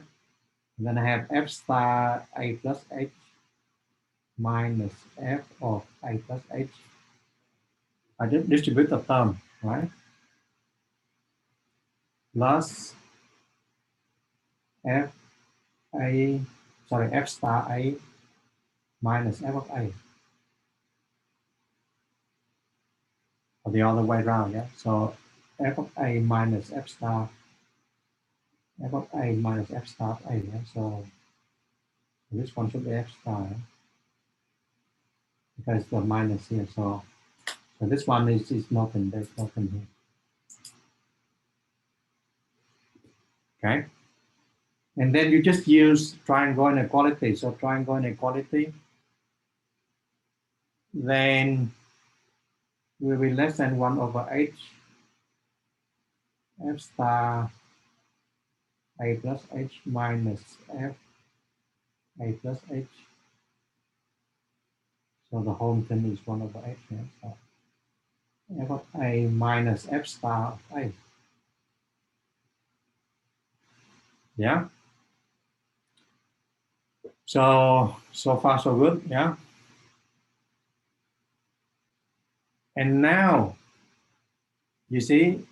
And then I have f star a plus h minus f of a plus h. I just distribute the term, right? Plus f star a minus f of a. Or the other way around, yeah? So f of a minus f star, f of a minus f star of a, yeah? So this one should be f star, yeah? Because the minus here, so this one is nothing, there's nothing here. Okay, and then you just use triangle inequality. So triangle inequality, then will be less than 1 over h f star a plus h minus f a plus h. So the whole thing is 1 over h. Yeah? So f of a minus f star of a. Yeah. So far so good. Yeah. And now you see,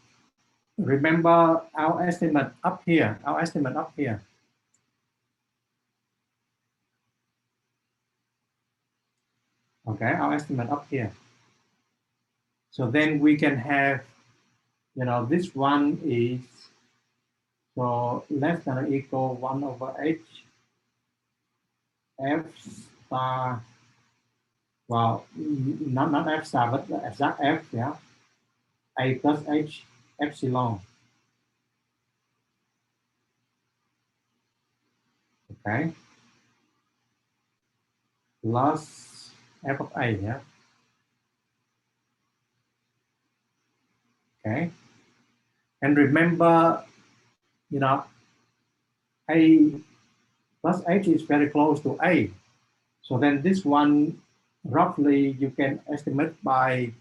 remember our estimate up here. Okay, our estimate up here. So then we can have, this one is so less than or equal 1 over h f star, well, not f star, but the exact f, yeah, a plus h epsilon. Okay, plus f of a, yeah. Okay, and remember, a plus h is very close to a. So then this one, roughly, you can estimate by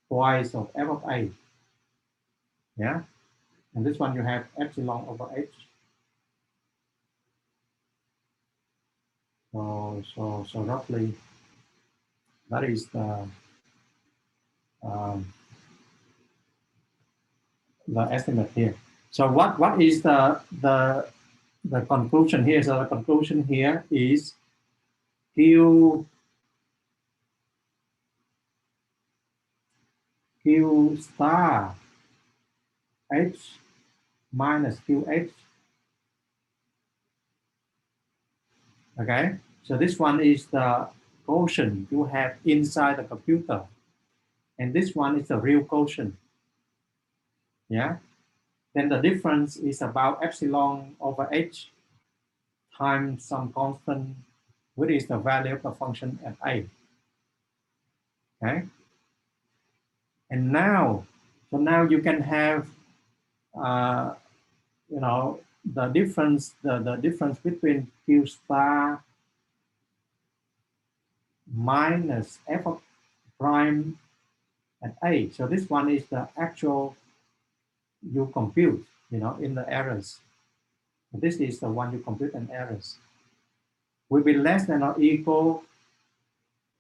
twice of f of a. Yeah, and this one you have epsilon over h. So roughly, that is the estimate here. So what is the the conclusion here, so the conclusion here is Q star H minus QH. Okay, so this one is the quotient you have inside the computer, and this one is the real quotient. Yeah, then the difference is about epsilon over H times some constant, which is the value of the function at A. Okay, and now, so now you can have, you know, the difference between Q star minus f of prime at A. So this one is the actual you compute, you know, in the errors. This is the one you compute in errors. Will be less than or equal,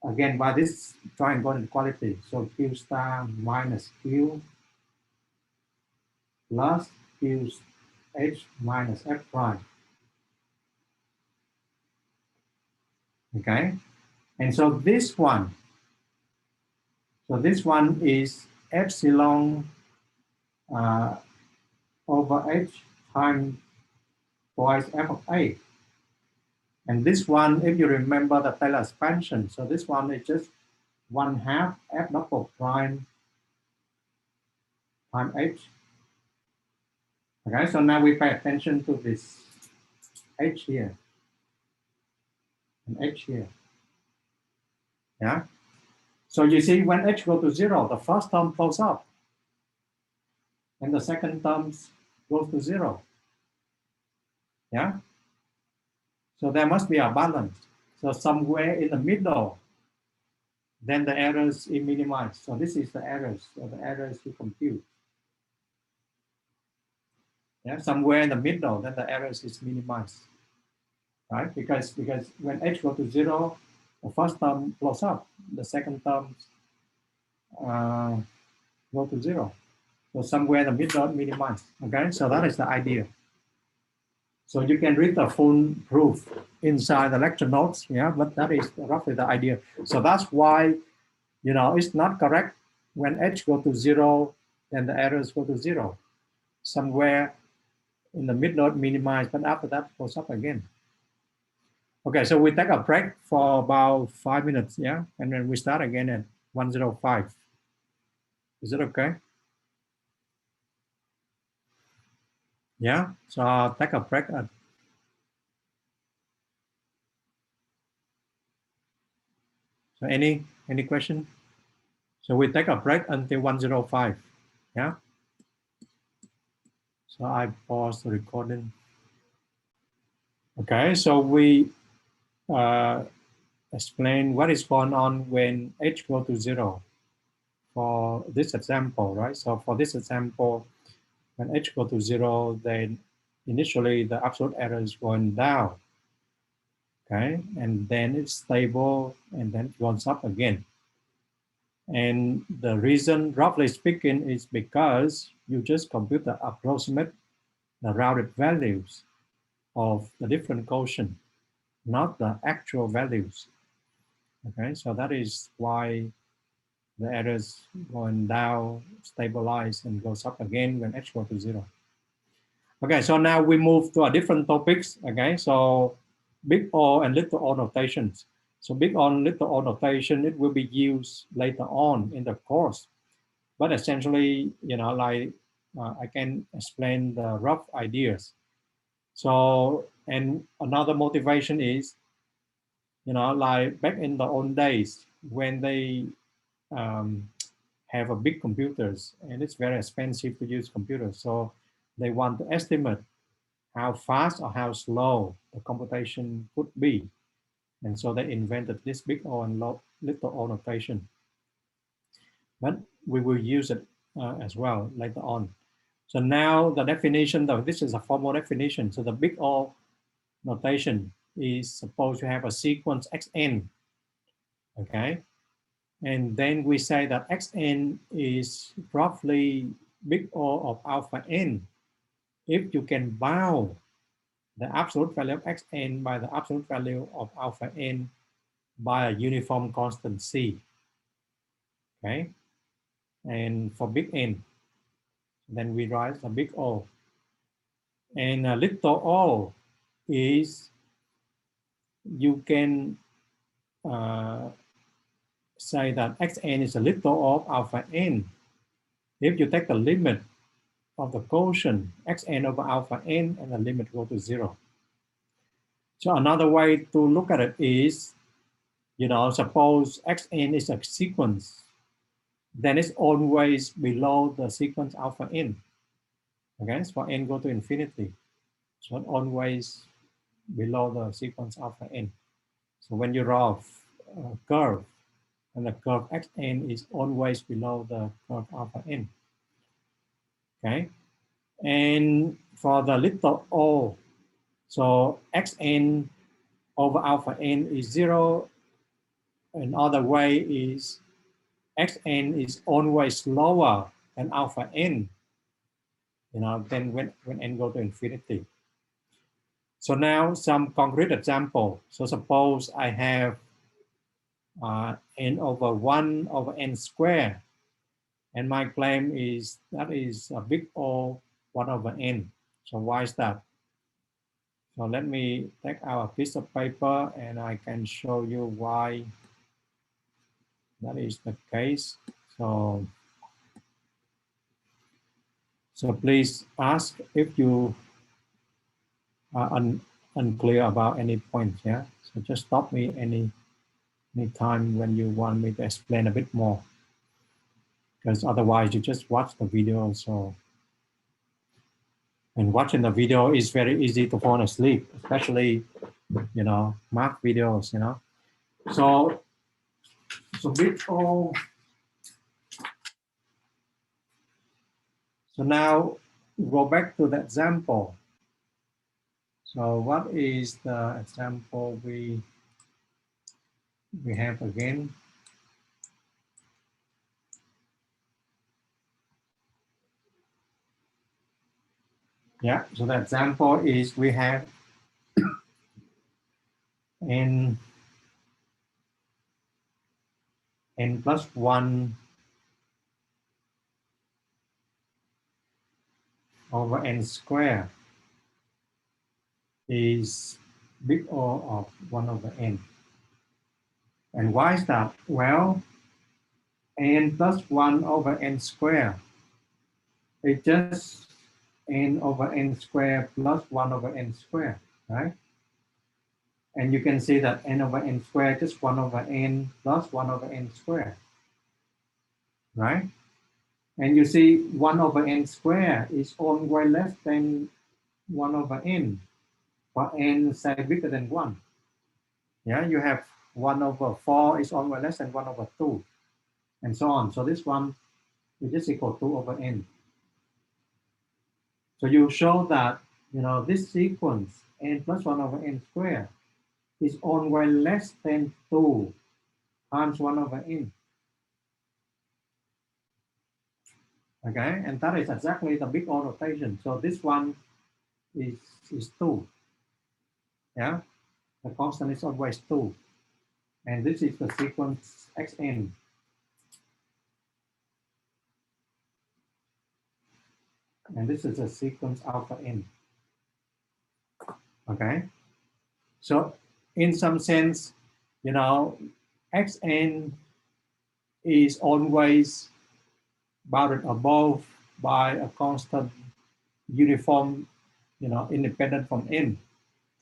again, by this triangle inequality. So Q star minus Q plus Q H minus F prime. Okay, and so this one is epsilon over H times twice F of A. And this one, if you remember the Taylor expansion, so this one is just 1/2 F double prime times H. Okay, so now we pay attention to this H here and H here. Yeah. So you see when H goes to 0, the first term goes up and the second term goes to 0. Yeah. So there must be a balance. So somewhere in the middle, then the errors is minimized. So this is the errors. So the errors you compute. Yeah, somewhere in the middle, then the errors is minimized. Right? Because when H goes to 0, the first term blows up, the second term go to 0. So somewhere in the middle minimized. Okay, so that is the idea. So you can read the full proof inside the lecture notes, yeah, but that is roughly the idea. So that's why, you know, it's not correct when H go to 0, then the errors go to 0. Somewhere in the middle minimized, but after that goes up again. Okay, so we take a break for about 5 minutes, yeah? And then we start again at 1:05. Is it okay? Yeah, so I'll take a break. So any question? So we take a break until 1:05, yeah? So I pause the recording. Okay, so we explain what is going on when H goes to 0 for this example, right? So for this example, when H goes to 0, then initially the absolute error is going down, okay? And then it's stable and then it goes up again. And the reason, roughly speaking, is because you just compute the approximate, the rounded values of the different quotient, not the actual values. Okay, so that is why the errors going down, stabilize, and goes up again when H goes to 0. Okay, so now we move to a different topics. Okay, so big O and little o notations. So big O and little o notation, it will be used later on in the course. But essentially, you know, like I can explain the rough ideas. So, and another motivation is, you know, like back in the old days when they have a big computers and it's very expensive to use computers. So they want to estimate how fast or how slow the computation could be. And so they invented this big O and little o notation. But we will use it as well later on. So now the definition, though, this is a formal definition. So the big O notation is supposed to have a sequence xn, okay? And then we say that xn is roughly big O of alpha n if you can bound the absolute value of xn by the absolute value of alpha n by a uniform constant c. Okay, and for big N, then we write a big O. And a little o is, you can say that xn is a little of alpha n if you take the limit of the quotient xn over alpha n and the limit go to 0. So another way to look at it is, suppose xn is a sequence, then it's always below the sequence alpha n. Okay, so for n go to infinity, so it's always below the sequence alpha n. So when you draw a curve, and the curve xn is always below the curve alpha n. Okay, and for the little o, so xn over alpha n is 0. Another way is xn is always lower than alpha n, then when n go to infinity. So now some concrete example. So suppose I have n over 1 over n squared, and my claim is that is a big O 1 over n. So why is that? So let me take out a piece of paper and I can show you why that is the case. So please ask if you are unclear about any point. Yeah. So just stop me any time when you want me to explain a bit more, because otherwise you just watch the video. So, and watching the video is very easy to fall asleep, especially math videos. So big O. So now go back to the example. So what is the example we have again? Yeah, so the example is we have n plus 1 over n squared is big O of 1 over n. And why is that? Well, n plus 1 over n squared is just n over n squared plus 1 over n squared, right? And you can see that n over n squared is 1 over n plus 1 over n squared, right? And you see 1 over n squared is always less than 1 over n, for n say bigger than 1. Yeah, you have 1 over 4 is always less than 1 over 2, and so on. So this one is just equal to 2 over n. So you show that, this sequence, n plus 1 over n squared, is always less than 2 times 1 over n. Okay, and that is exactly the big O rotation. So this one is 2. Yeah, the constant is always 2. And this is the sequence xn. And this is a sequence alpha n. Okay, so in some sense, xn is always bounded above by a constant uniform, independent from n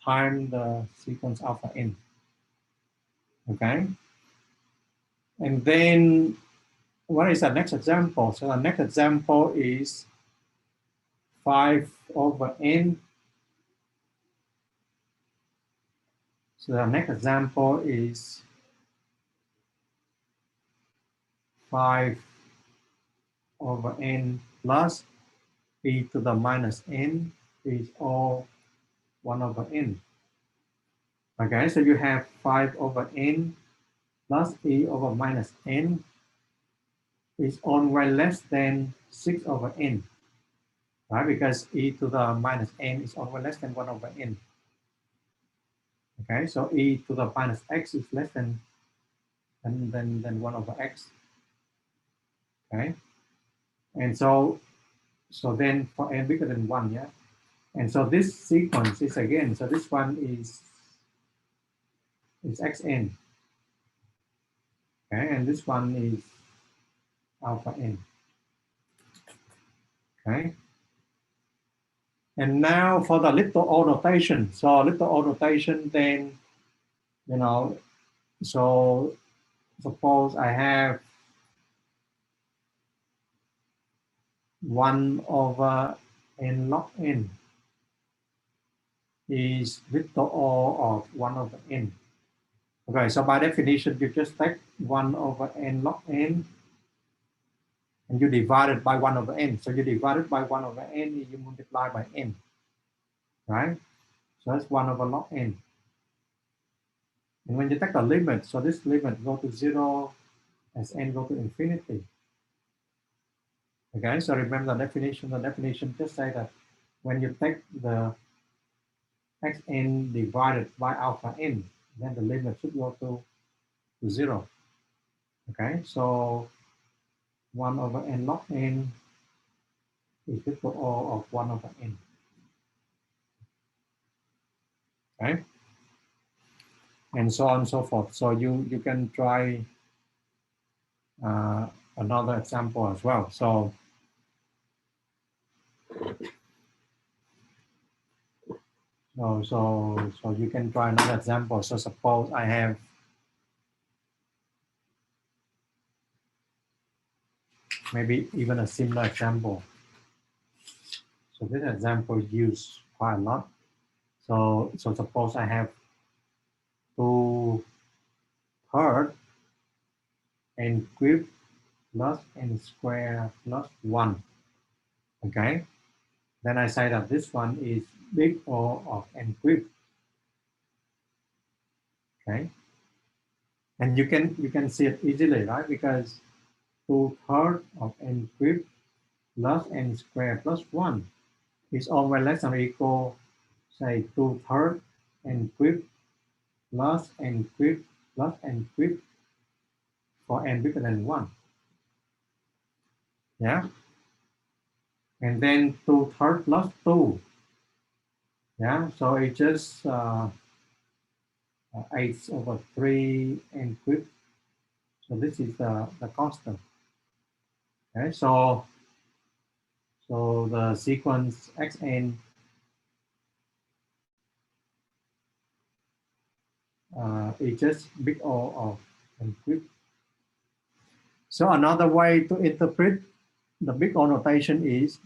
times the sequence alpha n. Okay, and then what is the next example? So the next example is 5 over n. So the next example is 5 over n plus e to the minus n is all 1 over n. Okay, so you have 5 over n plus e over minus n is always less than 6 over n, right? Because e to the minus n is always less than 1 over n. Okay, so e to the minus x is less than 1 over x. Okay, and so then for n bigger than 1, yeah, and so this sequence is again, so this one is xn, okay, and this one is alpha n. Okay, and now for the little o notation. So little o notation, then, you know, so suppose I have 1 over n log n is little o of 1 over n. Okay, so by definition, you just take 1 over n log n and you divide it by 1 over n. So you divide it by 1 over n, you multiply by n, right? So that's 1 over log n. And when you take the limit, so this limit go to 0 as n go to infinity. Okay, so remember the definition just say that when you take the xn divided by alpha n, then the limit should go to 0. Okay, so 1 over n log n is equal to O of 1 over n. Okay, and so on and so forth. So you can try another example as well. So you can try another example. So suppose I have maybe even a similar example. So this example is used quite a lot. So suppose I have 2 thirds n cubed plus n squared plus 1. Okay, then I say that this one is big O of n cubed. Okay, and you can see it easily, right? Because 2 thirds of n cubed plus n squared plus 1 is always less than or equal, say, 2 thirds n cubed plus n cubed plus n cubed for n bigger than 1. Yeah, and then 2 thirds plus 2. Yeah, so it just 8 over 3 n cubed. So this is the constant. Okay, so the sequence xn is just big O of n cubed. So another way to interpret the big O notation is,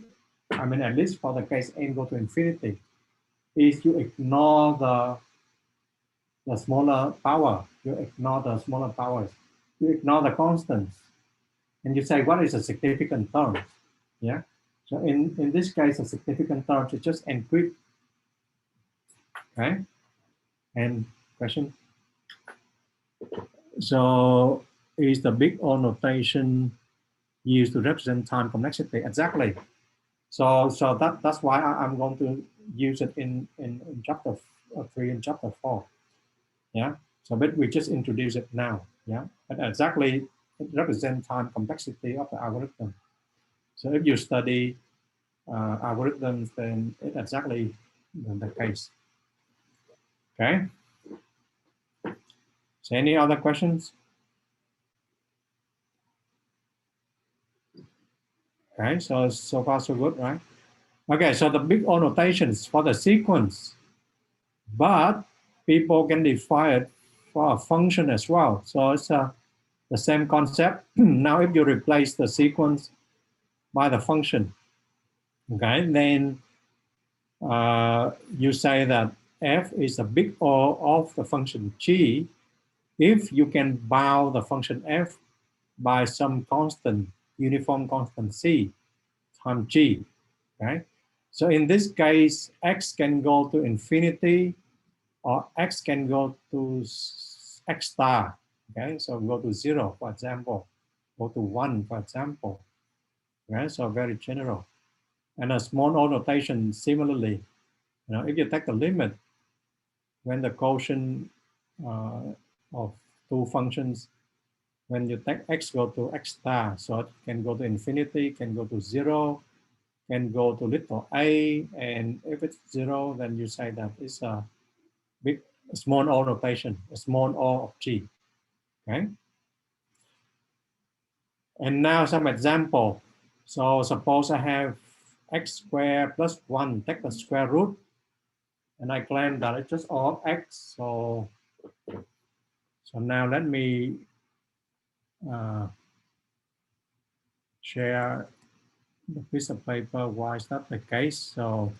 I mean, at least for the case n go to infinity, is you ignore the smaller power. You ignore the smaller powers. You ignore the constants. And you say, what is a significant term? Yeah. So in this case, a significant term is just n cubed. Okay. And question? So is the big O notation used to represent time complexity? Exactly. So that's why I'm going to use it in chapter 3 and chapter 4. Yeah. So but we just introduce it now. Yeah. But exactly it represents time complexity of the algorithm. So if you study algorithms, then it's exactly the case. Okay. So any other questions? Okay, so far so good, right? Okay, so the big O notations for the sequence, but people can define it for a function as well. So it's the same concept. Now, if you replace the sequence by the function, okay, then you say that f is a big O of the function g if you can bound the function f by some constant, uniform constant c times g, okay? So in this case, x can go to infinity or x can go to x star, okay? So go to 0, for example, go to 1, for example, okay? So very general. And a small O notation, similarly, if you take the limit, when the quotient of two functions, when you take x go to x star, so it can go to infinity, can go to 0, can go to little a, and if it's 0, then you say that it's a small o notation, a small o of g. Okay. And now some example. So suppose I have x squared plus 1, take the square root, and I claim that it's just O of x. So now let me share the piece of paper. Why is that the case? So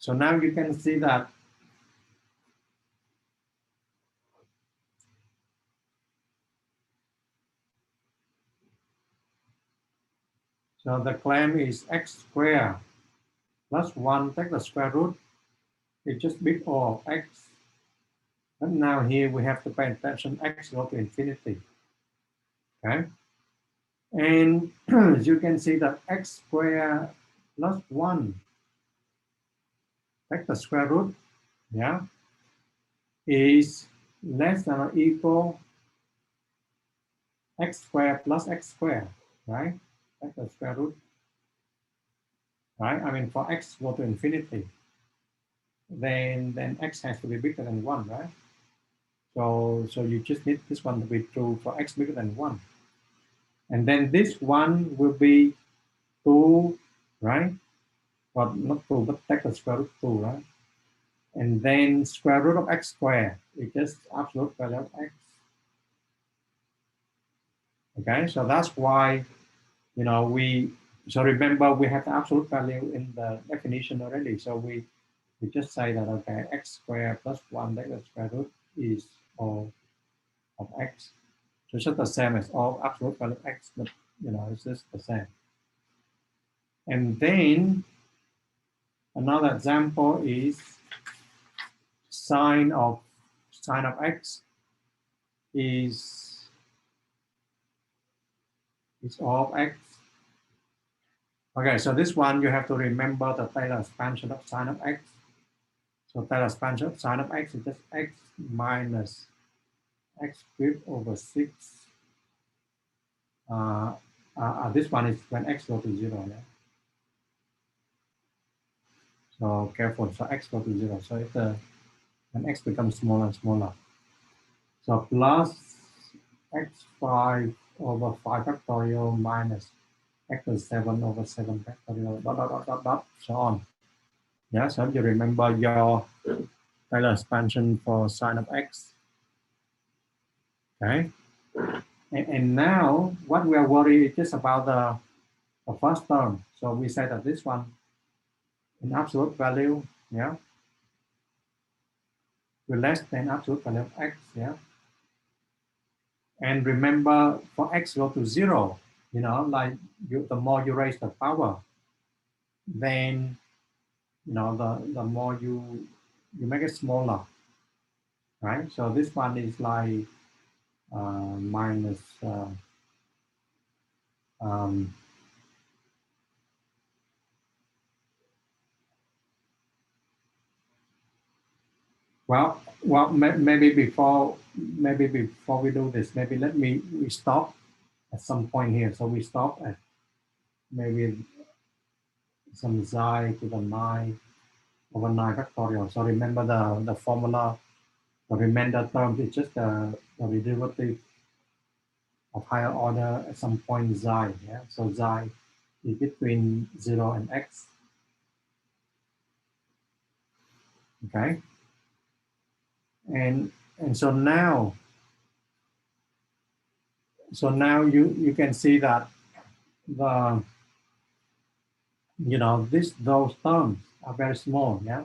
now you can see that so the claim is x squared plus 1, take the square root. It's just big O of x. But now here we have to pay attention, x go to infinity. Okay. And as you can see that x squared plus 1, take the square root, yeah, is less than or equal x squared plus x squared, right? Take the square root, right? I mean, for x go to infinity, then x has to be bigger than 1, right? So you just need this one to be true for x bigger than 1. And then this one will be 2, right? Well, not 2, but take the square root 2, right? And then square root of x squared is just absolute value of x. Okay, so that's why, so remember we have the absolute value in the definition already. So we just say that, okay, x squared plus 1, take the square root is O of x. So it's just the same as all absolute value of x, but it's just the same. And then another example is sine of x is O of x. Okay, so this one you have to remember the Taylor expansion of sine of x. So Taylor expansion of sine of x is just x minus x cubed over 6. This one is when x goes to 0. Yeah? So careful, so x goes to 0. So when x becomes smaller and smaller. So plus x5 over 5 factorial minus x to 7 over 7 factorial, dot, so on. Yeah, so you remember your Taylor expansion for sine of x. Okay. And now what we are worried is just about the first term. So we say that this one in absolute value, yeah, will less than absolute value of x, yeah. And remember, for x go to 0, like the more you raise the power, then the more you make it smaller, right? So this one is like minus well, maybe before we do this, maybe we stop at some point here. So we stop at maybe some xi to the 9 over 9 factorial. So remember the formula, the remainder term is just the derivative of higher order at some point xi. Yeah, so xi is between 0 and x. Okay, and so now you can see that those terms are very small. Yeah,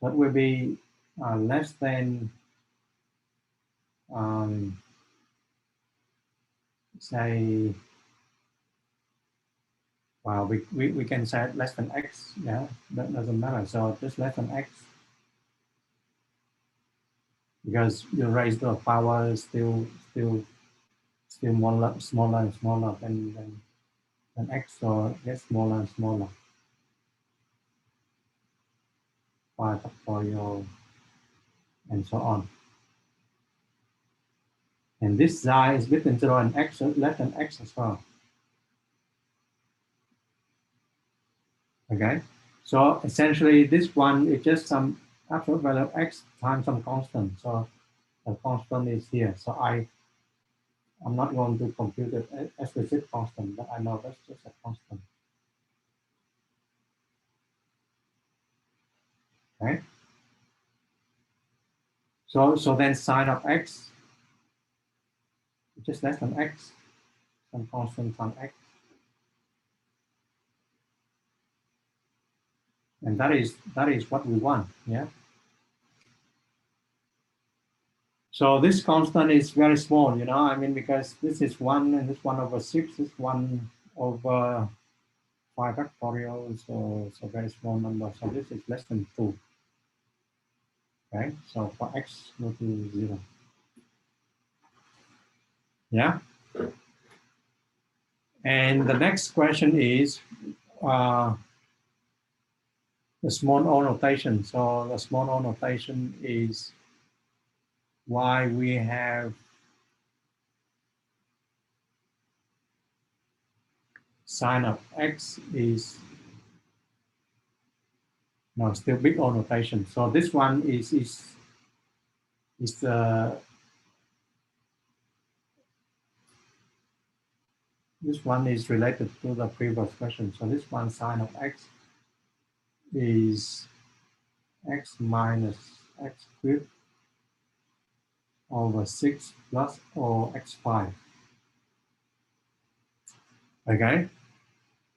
that will be less than say, well, we can say less than x. Yeah, that doesn't matter. So just less than x, because you raise the power still smaller and smaller than and x so gets smaller and smaller. 5 factorial, and so on. And this xi is between 0 and x, so less than x as well. Okay, so essentially this one is just some absolute value of x times some constant. So the constant is here. So I'm not going to compute it as explicit constant, but I know that's just a constant. Okay. So then sine of x is just less than x, some constant times x. And that is what we want, yeah. So this constant is very small, you know, I mean, because this is 1 and this 1 over 6, this 1 over 5 factorial, so very small number. So this is less than 2. Okay, so for x go to 0. Yeah. And the next question is the small o notation. So the small o notation is why we have sine of x is no still big O notation. So this one is this one is related to the previous question. So this one sine of x is x minus x cubed over 6 plus or x5. Okay.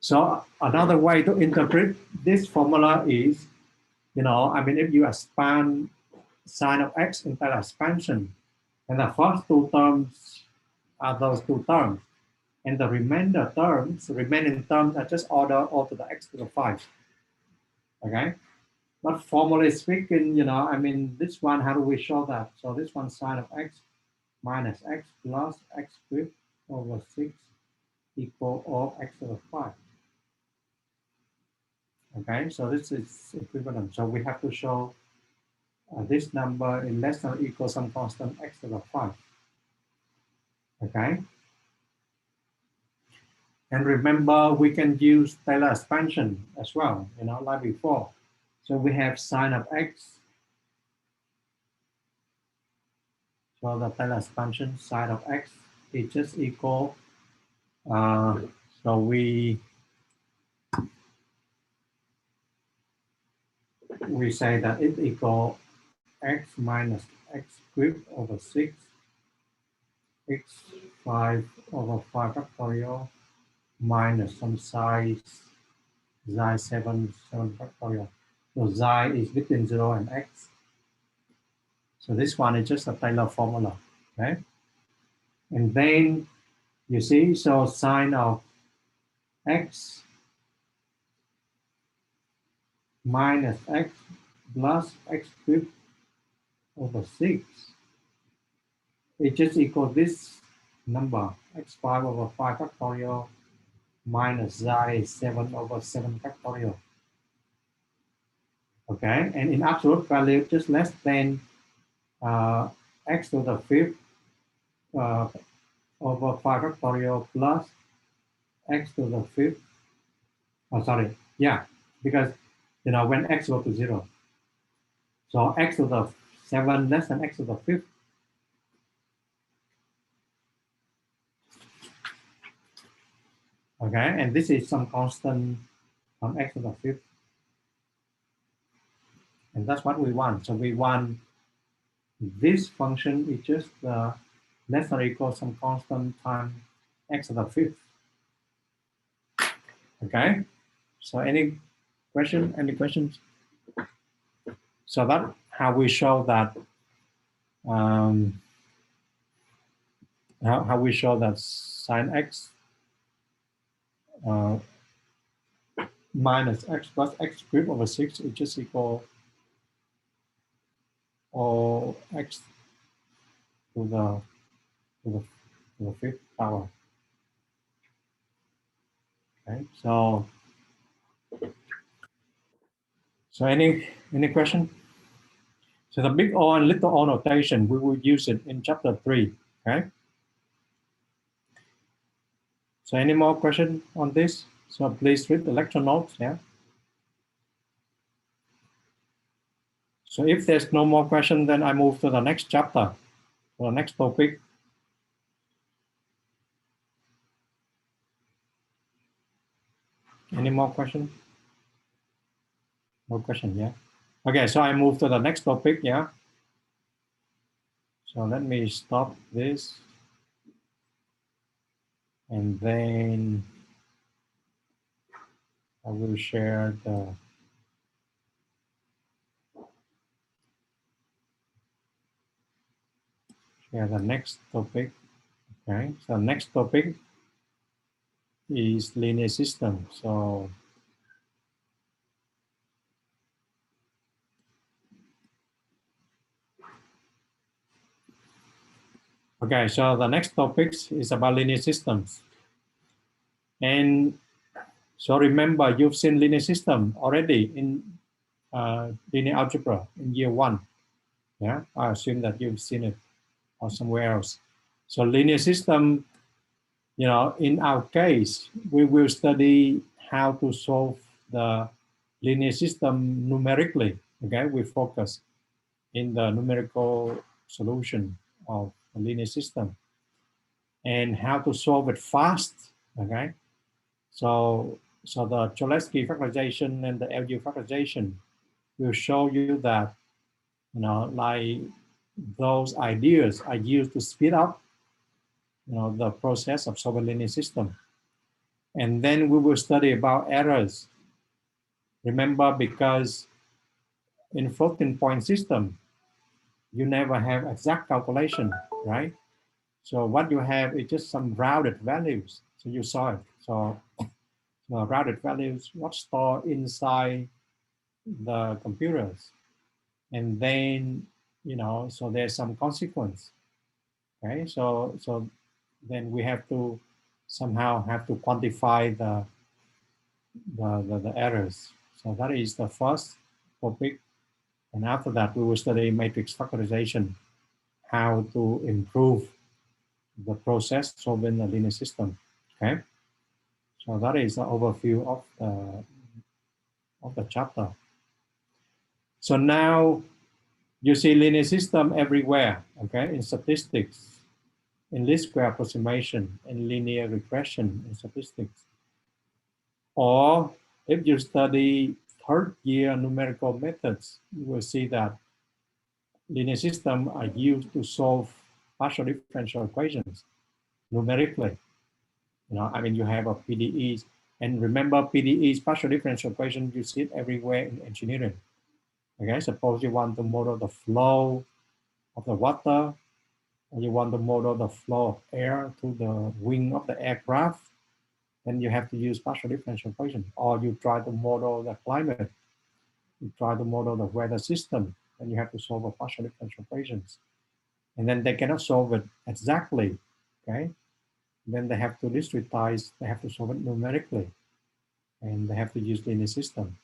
So another way to interpret this formula is, you know, I mean, if you expand sine of x into expansion, and the first two terms are those two terms, and the remaining terms are just order all to the x to the 5. Okay. But formally speaking, you know, I mean, this one, how do we show that? So this one sine of x minus x plus x cubed over 6 equal all x to the 5. Okay, so this is equivalent. So we have to show this number is less than or equal some constant x to the 5. Okay. And remember, we can use Taylor expansion as well, you know, like before. So we have sine of x. So the Taylor expansion sine of x is just equal. So we say that it equal x minus x cubed over 6 x5 over 5 factorial minus some size xi 7 factorial. So xi is between 0 and x. So this one is just a Taylor formula, okay? And then you see, so sine of x minus x plus x cubed over 6, it just equals this number, x5 over 5 factorial minus xi 7 over 7 factorial. Okay, and in absolute value, just less than x to the 5th over 5 factorial plus x to the 5th. Oh, sorry, yeah, because, you know, when x goes to 0. So x to the 7 less than x to the 5th. Okay, and this is some constant from x to the 5th. And that's what we want. So we want this function is just less than or equal some constant times x to the 5th. Okay, so any question, any questions? So that's how we show that how we show that sine x minus x plus x cubed over 6 is just equal or x to the 5th power. Okay, so any question? So the big O and little o notation, we will use it in chapter 3. Okay. So any more question on this? So please read the lecture notes. Yeah. So if there's no more question, then I move to the next chapter, to the next topic. Any more question? No question, yeah. Okay, so I move to the next topic, yeah. So let me stop this. And then I will share the next topic. Okay, so next topic is linear system. So okay, so the next topic is about linear systems. And so remember, you've seen linear system already in linear algebra in year 1. Yeah, I assume that you've seen it or somewhere else. So linear system, you know, in our case, we will study how to solve the linear system numerically. Okay, we focus in the numerical solution of a linear system and how to solve it fast. Okay, so the Cholesky factorization and the LU factorization will show you that, you know, like those ideas are used to speed up, you know, the process of solving linear system. And then we will study about errors. Remember, because in floating point system, you never have exact calculation, right? So what you have is just some rounded values. So you saw it. So rounded values, what's stored inside the computers. And then, you know, so there's some consequence. Okay, so then we have to somehow have to quantify the errors. So that is the first topic. And after that, we will study matrix factorization, how to improve the process solving the linear system. Okay, so that is the overview of the chapter. So now you see linear system everywhere. Okay, in statistics, in least square approximation, in linear regression, in statistics. Or if you study third year numerical methods, you will see that linear systems are used to solve partial differential equations numerically. You know, I mean, you have a PDEs, and remember PDEs, partial differential equation, you see it everywhere in engineering. Okay, suppose you want to model the flow of the water, or you want to model the flow of air to the wing of the aircraft, then you have to use partial differential equation. Or you try to model the climate, you try to model the weather system, and you have to solve a partial differential equations. And then they cannot solve it exactly, okay? Then they have to discretize, they have to solve it numerically, and they have to use linear system.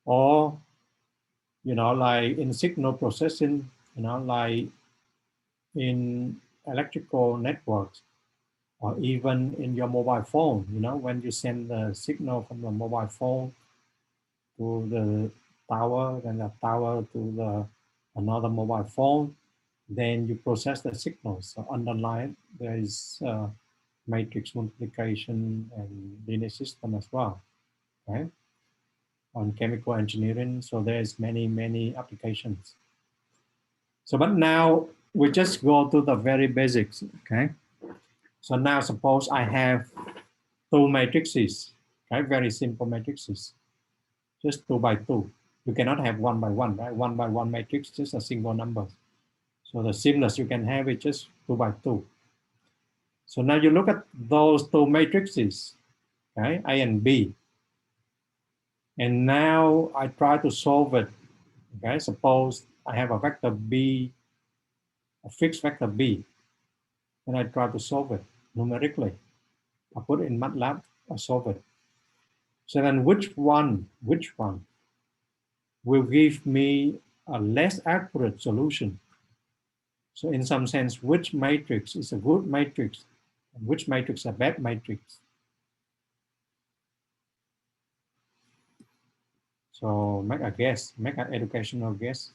Or, you know, like in signal processing, you know, like in electrical networks, or even in your mobile phone, you know, when you send the signal from the mobile phone to the tower, then the tower to the another mobile phone, then you process the signals. So underlying there is matrix multiplication and linear system as well, right? On chemical engineering, so there's many applications. So, but now we just go to the very basics, okay? So now suppose I have two matrices, okay? Very simple matrices, just 2 by 2. You cannot have 1 by 1, right? 1 by 1 matrix, just a single number. So the simplest you can have is just 2 by 2. So now you look at those two matrices, okay, A and B. And now I try to solve it. Okay, suppose I have a vector B, a fixed vector B, and I try to solve it numerically. I put it in MATLAB solve it. So then which one will give me a less accurate solution? So in some sense, which matrix is a good matrix and which matrix is a bad matrix? So make a guess, make an educational guess.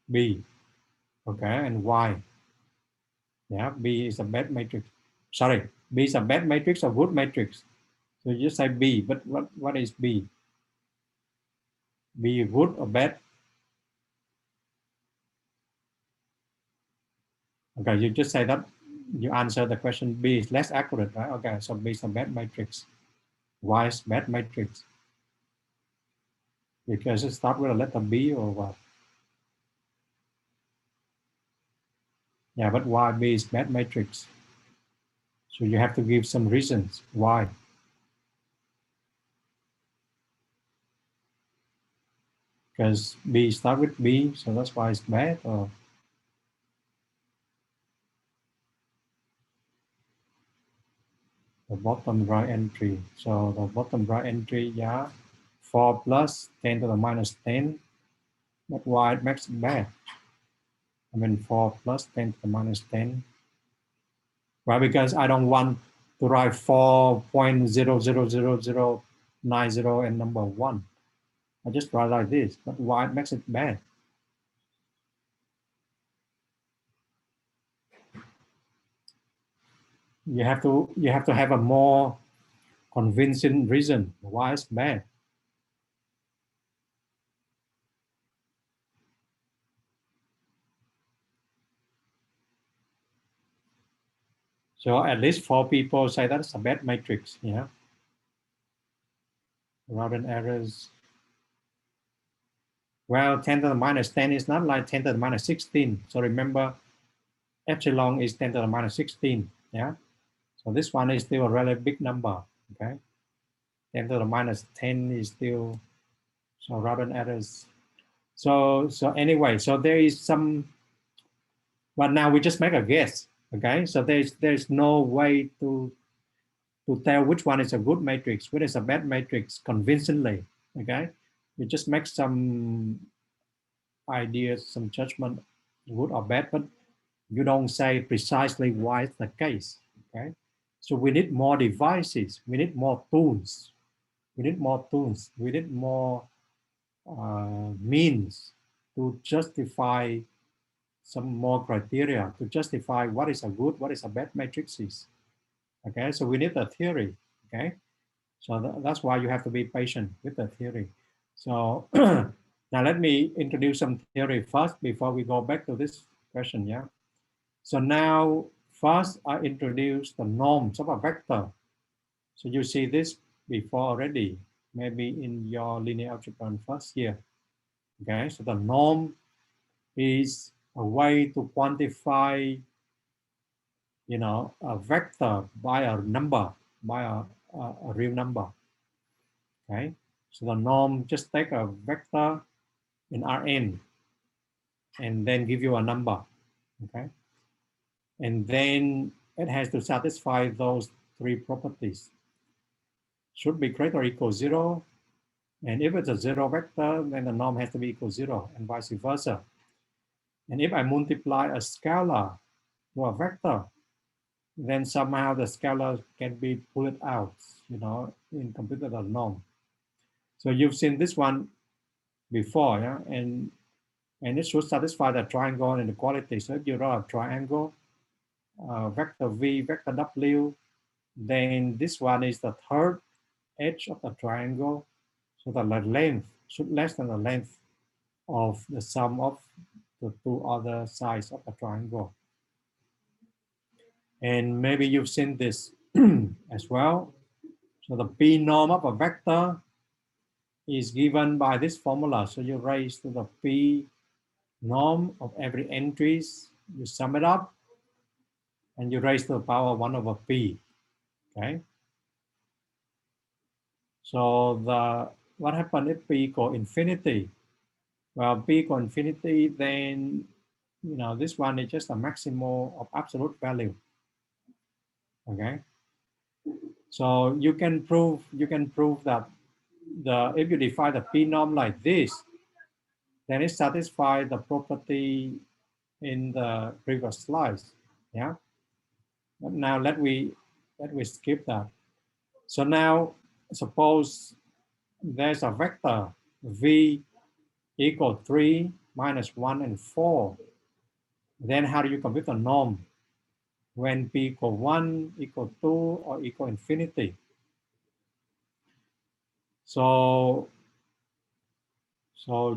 B, okay, and why? Yeah, B is a bad matrix. Sorry, B is a bad matrix or good matrix? So you say B, but what is B? B good or bad? Okay, you just say that you answer the question B is less accurate, right? Okay, so B is a bad matrix. Why is bad matrix? Because it starts with a letter B or what? Yeah, but why B is bad matrix? So you have to give some reasons why. Because B start with B, so that's why it's bad. Or the bottom right entry. So the bottom right entry, yeah, 4 plus 10 to the minus 10. But why it makes it bad? I mean 4 plus 10 to the minus 10. Why? Because I don't want to write 4.0000090 and number 1. I just write like this. But why it makes it bad? You have to have a more convincing reason why it's bad. So at least 4 people say that's a bad matrix. Yeah. Rounded errors. Well, 10 to the minus 10 is not like 10 to the minus 16. So remember, epsilon is 10 to the minus 16. Yeah. So this one is still a really big number. Okay. 10 to the minus 10 is still, so rounded errors. So anyway, so there is some, but now we just make a guess. Okay. So there's no way to tell which one is a good matrix, which is a bad matrix convincingly. Okay. We just make some ideas, some judgment, good or bad, but you don't say precisely why it's the case. Okay. So we need more devices. We need more tools. We need more tools. We need more means to justify some more criteria to justify what is a good, what is a bad matrices. Okay, so we need a theory. Okay, so that's why you have to be patient with the theory. So now let me introduce some theory first before we go back to this question. Yeah. So now first I introduce the norms of a vector. So you see this before already, maybe in your linear algebra in first year. Okay, so the norm is a way to quantify, a vector by a number, by a real number. Okay, so the norm just take a vector in Rn and then give you a number. Okay, and then it has to satisfy those 3 properties. Should be greater or equal 0, and if it's a 0 vector, then the norm has to be equal 0, and vice versa. And if I multiply a scalar to a vector, then somehow the scalar can be pulled out, in computer the norm. So you've seen this one before, yeah, and it should satisfy the triangle inequality. So if you draw a triangle, vector v, vector w, then this one is the third edge of the triangle. So the length should less than the length of the sum of the 2 other sides of the triangle. And maybe you've seen this as well. So the p norm of a vector is given by this formula. So you raise to the p norm of every entries, you sum it up, and you raise to the power 1 over p. Okay. So what happened if p equal infinity? Well, p equal infinity, then this one is just a maximal of absolute value. Okay. So you can prove that if you define the p norm like this, then it satisfies the property in the previous slides. Yeah. But now let we skip that. So now suppose there's a vector v equal 3, -1, and 4. Then how do you compute the norm when p equal 1, equal 2, or equal infinity? So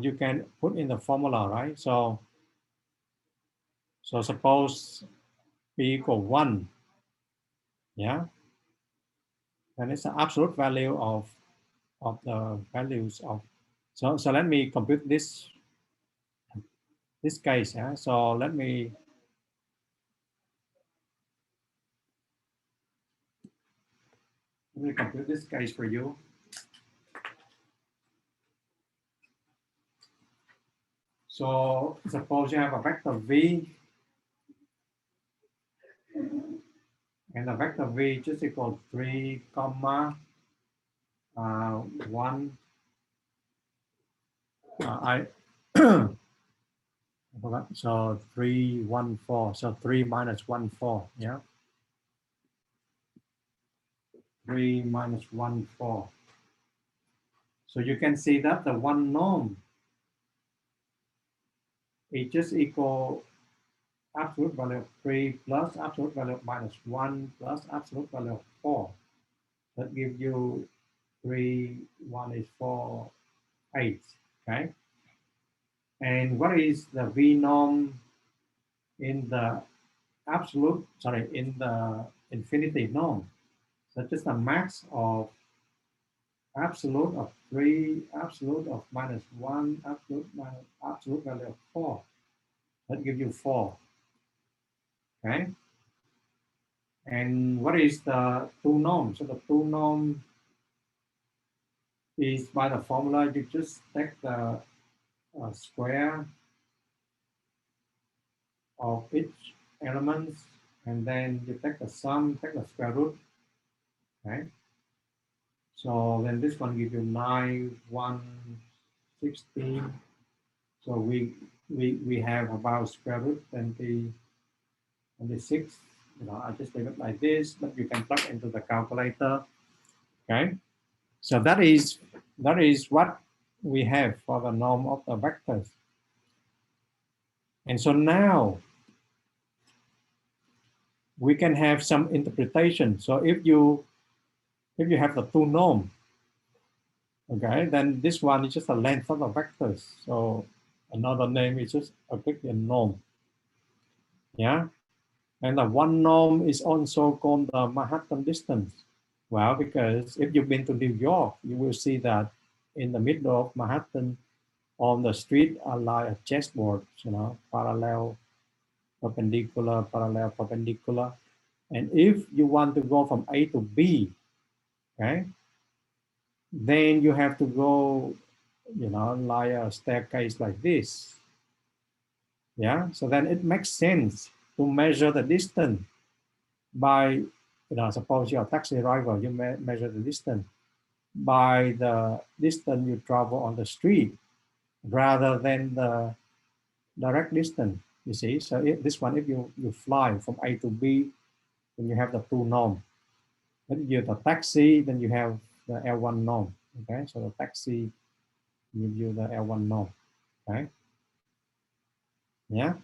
you can put in the formula, right? So suppose p equal 1, yeah, and it's the absolute value of the values of. So let me compute this case. Yeah. So let me compute this case for you. So suppose you have a vector v, and the vector v just equal 3, 1. I forgot. So 3, 1, 4. So 3 minus 1, 4. Yeah. 3 minus 1, 4. So you can see that the one norm is just equal absolute value of 3 plus absolute value of -1 plus absolute value of 4. That gives you 3, 1 is 4, 8. Okay. And what is the V norm in the in the infinity norm? So just the max of absolute of 3, absolute of -1, absolute value of 4. That gives you 4. Okay. And what is the two norm? So the two norm is by the formula, you just take the square of each elements, and then you take the sum, take the square root. Okay. So then this one gives you 9, 1, 16. So we have about square root 26. I just leave it like this, but you can plug into the calculator. Okay. So that is what we have for the norm of the vectors. And so now we can have some interpretation. So if you have the two norm, okay, then this one is just the length of the vectors. So another name is just Euclidean norm. Yeah. And the one norm is also called the Manhattan distance. Well, because if you've been to New York, you will see that in the middle of Manhattan, on the street are like a chessboard, parallel, perpendicular, parallel, perpendicular. And if you want to go from A to B, okay, then you have to go, like a staircase like this. Yeah, so then it makes sense to measure the distance by, suppose you're a taxi driver, you measure the distance by the distance you travel on the street rather than the direct distance, you see. So this one, if you fly from A to B, then you have the two norm. If you have the taxi, then you have the L1 norm. Okay, so the taxi gives you the L1 norm. Okay, yeah.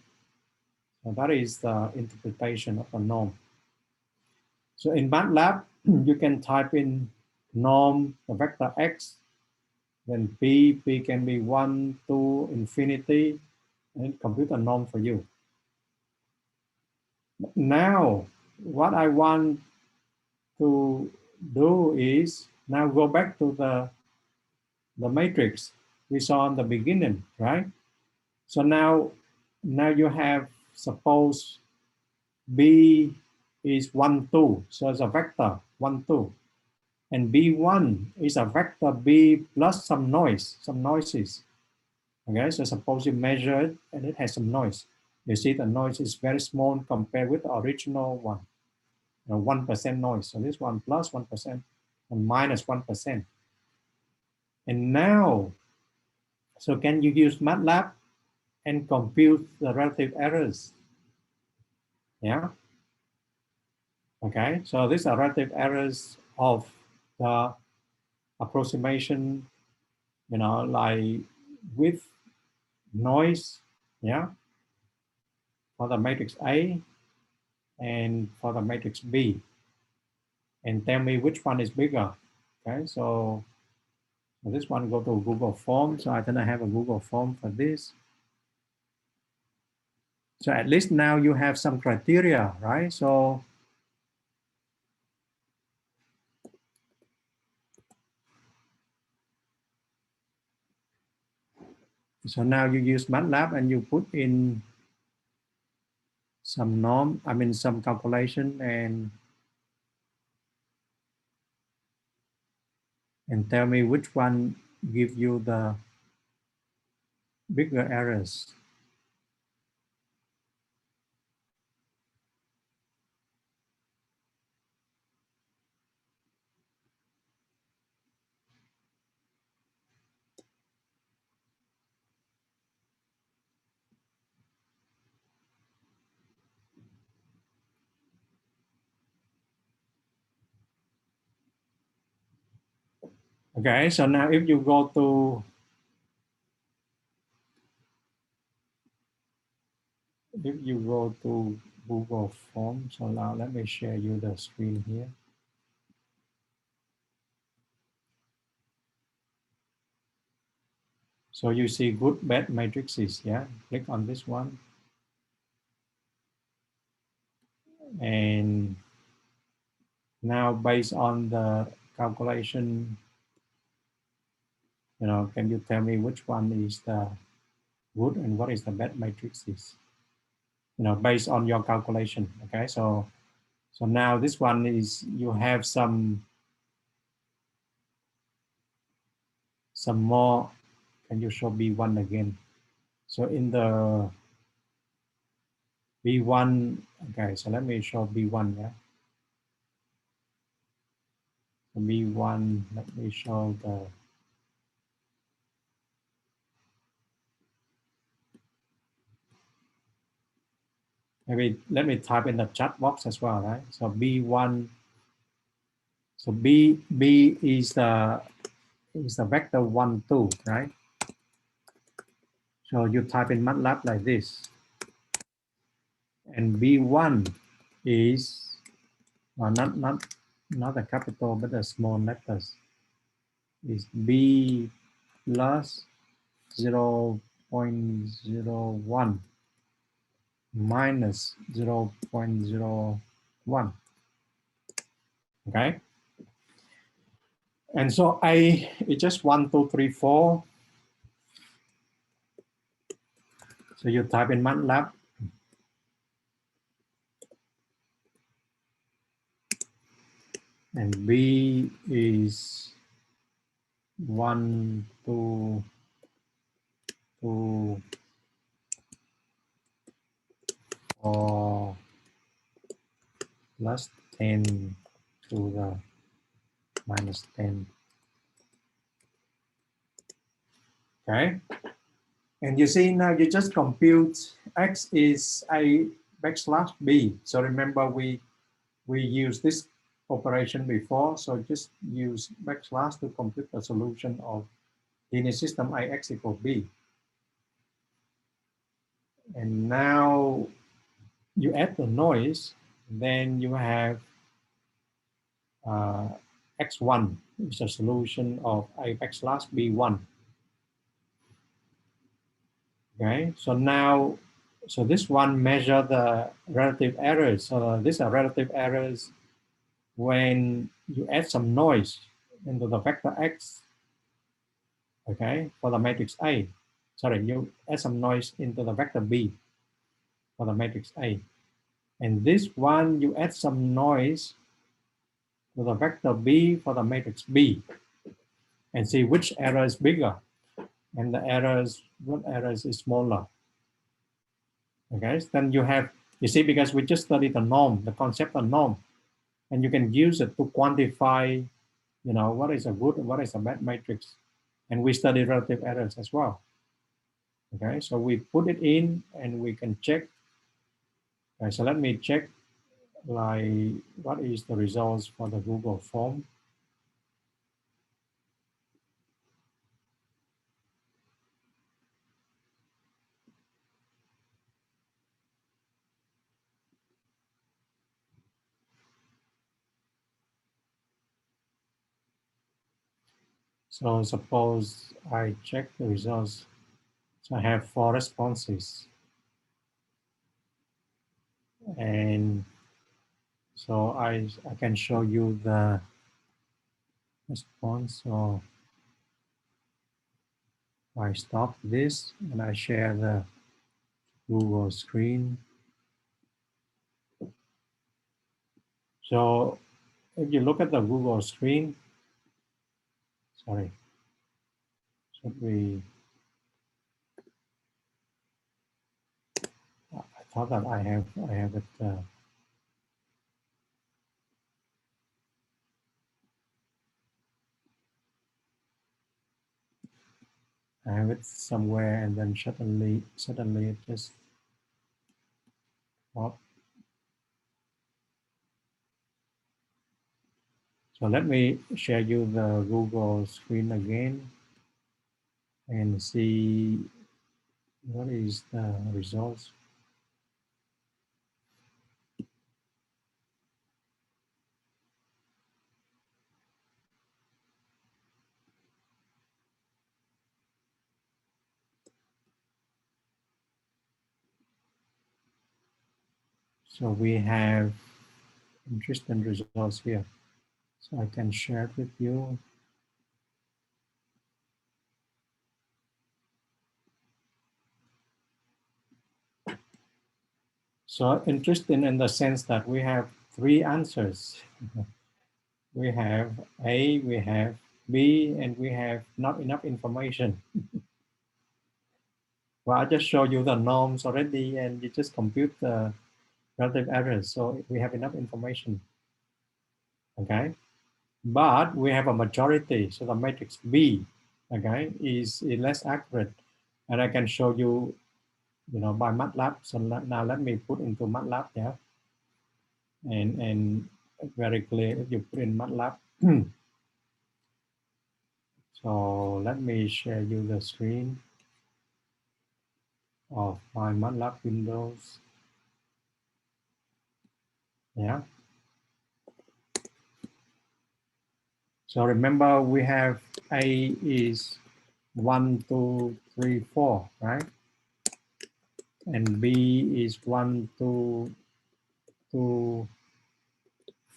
So that is the interpretation of a norm. So in MATLAB, you can type in norm, the vector x, then p can be 1, 2, infinity, and compute a norm for you. Now, what I want to do is now go back to the matrix we saw in the beginning, right? So now you have, suppose B is 1, 2. So it's a vector 1, 2. And B1 is a vector B plus some noises. Okay, so suppose you measure it and it has some noise. You see the noise is very small compared with the original one. 1% noise. So this one plus 1% and minus 1%. And now, so can you use MATLAB and compute the relative errors? Yeah. Okay, so these are relative errors of the approximation, like with noise, yeah, for the matrix A and for the matrix B. And tell me which one is bigger. Okay, so this one go to Google Form. So I think I have a Google Form for this. So at least now you have some criteria, right? So now you use MATLAB and you put in some some calculation and tell me which one give you the bigger errors. Okay, so now if you go to Google Form, so now let me share you the screen here. So you see good, bad matrices, yeah? Click on this one. And now based on the calculation, can you tell me which one is the good and what is the bad matrices? Based on your calculation, okay? So now this one is, you have some more. Can you show B1 again? So in the B1, okay, so let me show B1, yeah. So B1, let me show the, maybe let me type in the chat box as well, right? So B1, so B is the vector 1, 2, right? So you type in MATLAB like this. And B1 is not a capital, but a small letters. Is B plus 0.01 minus 0.01. Okay. And so A is just 1, 2, 3, 4. So you type in MATLAB. And B is 1, 2, 2, 4 plus 10 to the minus 10. Okay. And you see now you just compute X is A backslash B. So remember we used this operation before. So just use backslash to compute the solution of linear system AX equals B. And now you add the noise, then you have X1, which is a solution of A backslash B1. Okay, so now, so this one measure the relative errors. So these are relative errors when you add some noise into the vector X, okay, for the matrix A. Sorry, you add some noise into the vector B for the matrix A. And this one, you add some noise to the vector B for the matrix B and see which error is bigger and the errors, what errors is smaller. Okay, so then you see, because we just studied the norm, the concept of norm, and you can use it to quantify, what is a good and what is a bad matrix. And we study relative errors as well. Okay, so we put it in and we can check. Okay, so let me check, like, what is the results for the Google form. So suppose I check the results. So I have 4 responses. And so I can show you the response. So I stop this and I share the Google screen. So if you look at the Google screen, sorry, should we, I thought that I have it, somewhere, and then suddenly it just popped. So let me share you the Google screen again and see what is the results. So we have interesting results here. So I can share it with you. So interesting in the sense that we have 3 answers. We have A, we have B, and we have not enough information. Well, I just show you the norms already, and you just compute the relative errors. So we have enough information. Okay, but we have a majority. So the matrix B, okay, is less accurate, and I can show you, by MATLAB. So now let me put into MATLAB, yeah, and very clear if you put in MATLAB. So let me share you the screen of my MATLAB windows. Yeah. So remember, we have A is 1, 2, 3, 4, right? And B is 1, 2, 2,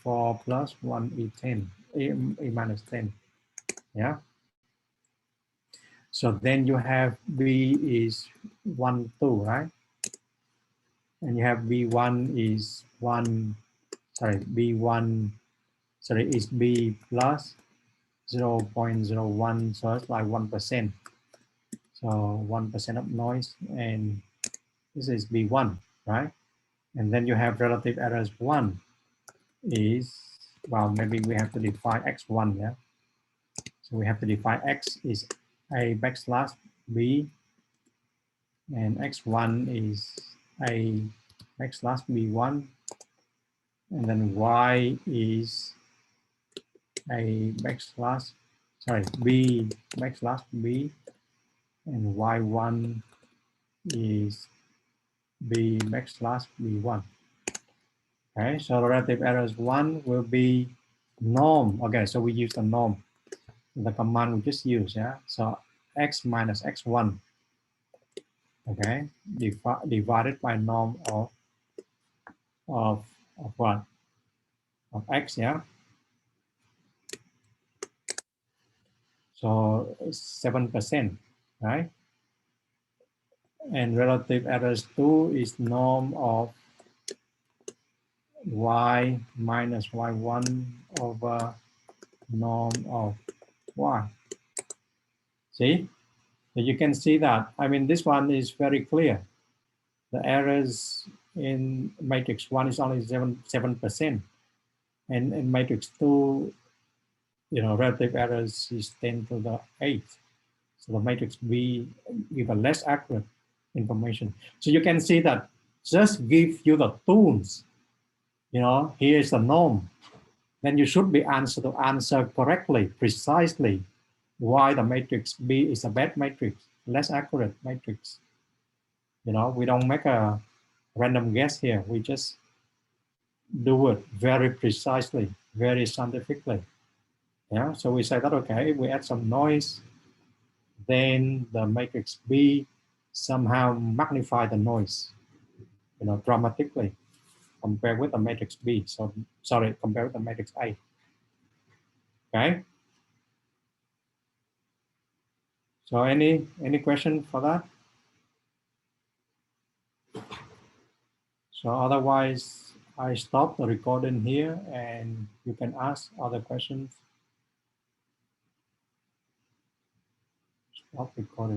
4 plus 1 is 10, A minus 10. Yeah. So then you have B is 1, 2, right? And you have B1 is 1, sorry, B1, sorry, is B plus 0.01, so it's like 1%. So 1% of noise, and this is B1, right? And then you have relative errors 1 is, well, maybe we have to define X1, yeah? So we have to define X is A backslash B, and X1 is A backslash B1, and then Y is A backslash, sorry, B backslash B, and Y1 is B backslash B1. Okay, so relative errors 1 will be norm. Okay, so we use the norm, the command we just used, yeah? So X minus X1, okay, divided by norm of what? Of X, yeah? So 7%, right? And relative errors 2 is norm of Y minus Y1 over norm of Y. See? So you can see that, I mean, this one is very clear. the errors in matrix 1 is only 7%, and in matrix 2, relative errors is 10 to the 8th. So the matrix B give a less accurate information. So you can see that just give you the tools, here is the norm, then you should be answer to answer correctly, precisely, why the matrix B is a bad matrix, less accurate matrix. We don't make a random guess here. We just do it very precisely, very scientifically. Yeah, so we say that, okay, we add some noise, then the matrix B somehow magnify the noise, dramatically compared with the matrix B. So, sorry, compared with the matrix A. Okay. So any question for that? So otherwise, I stop the recording here and you can ask other questions. Stop recording.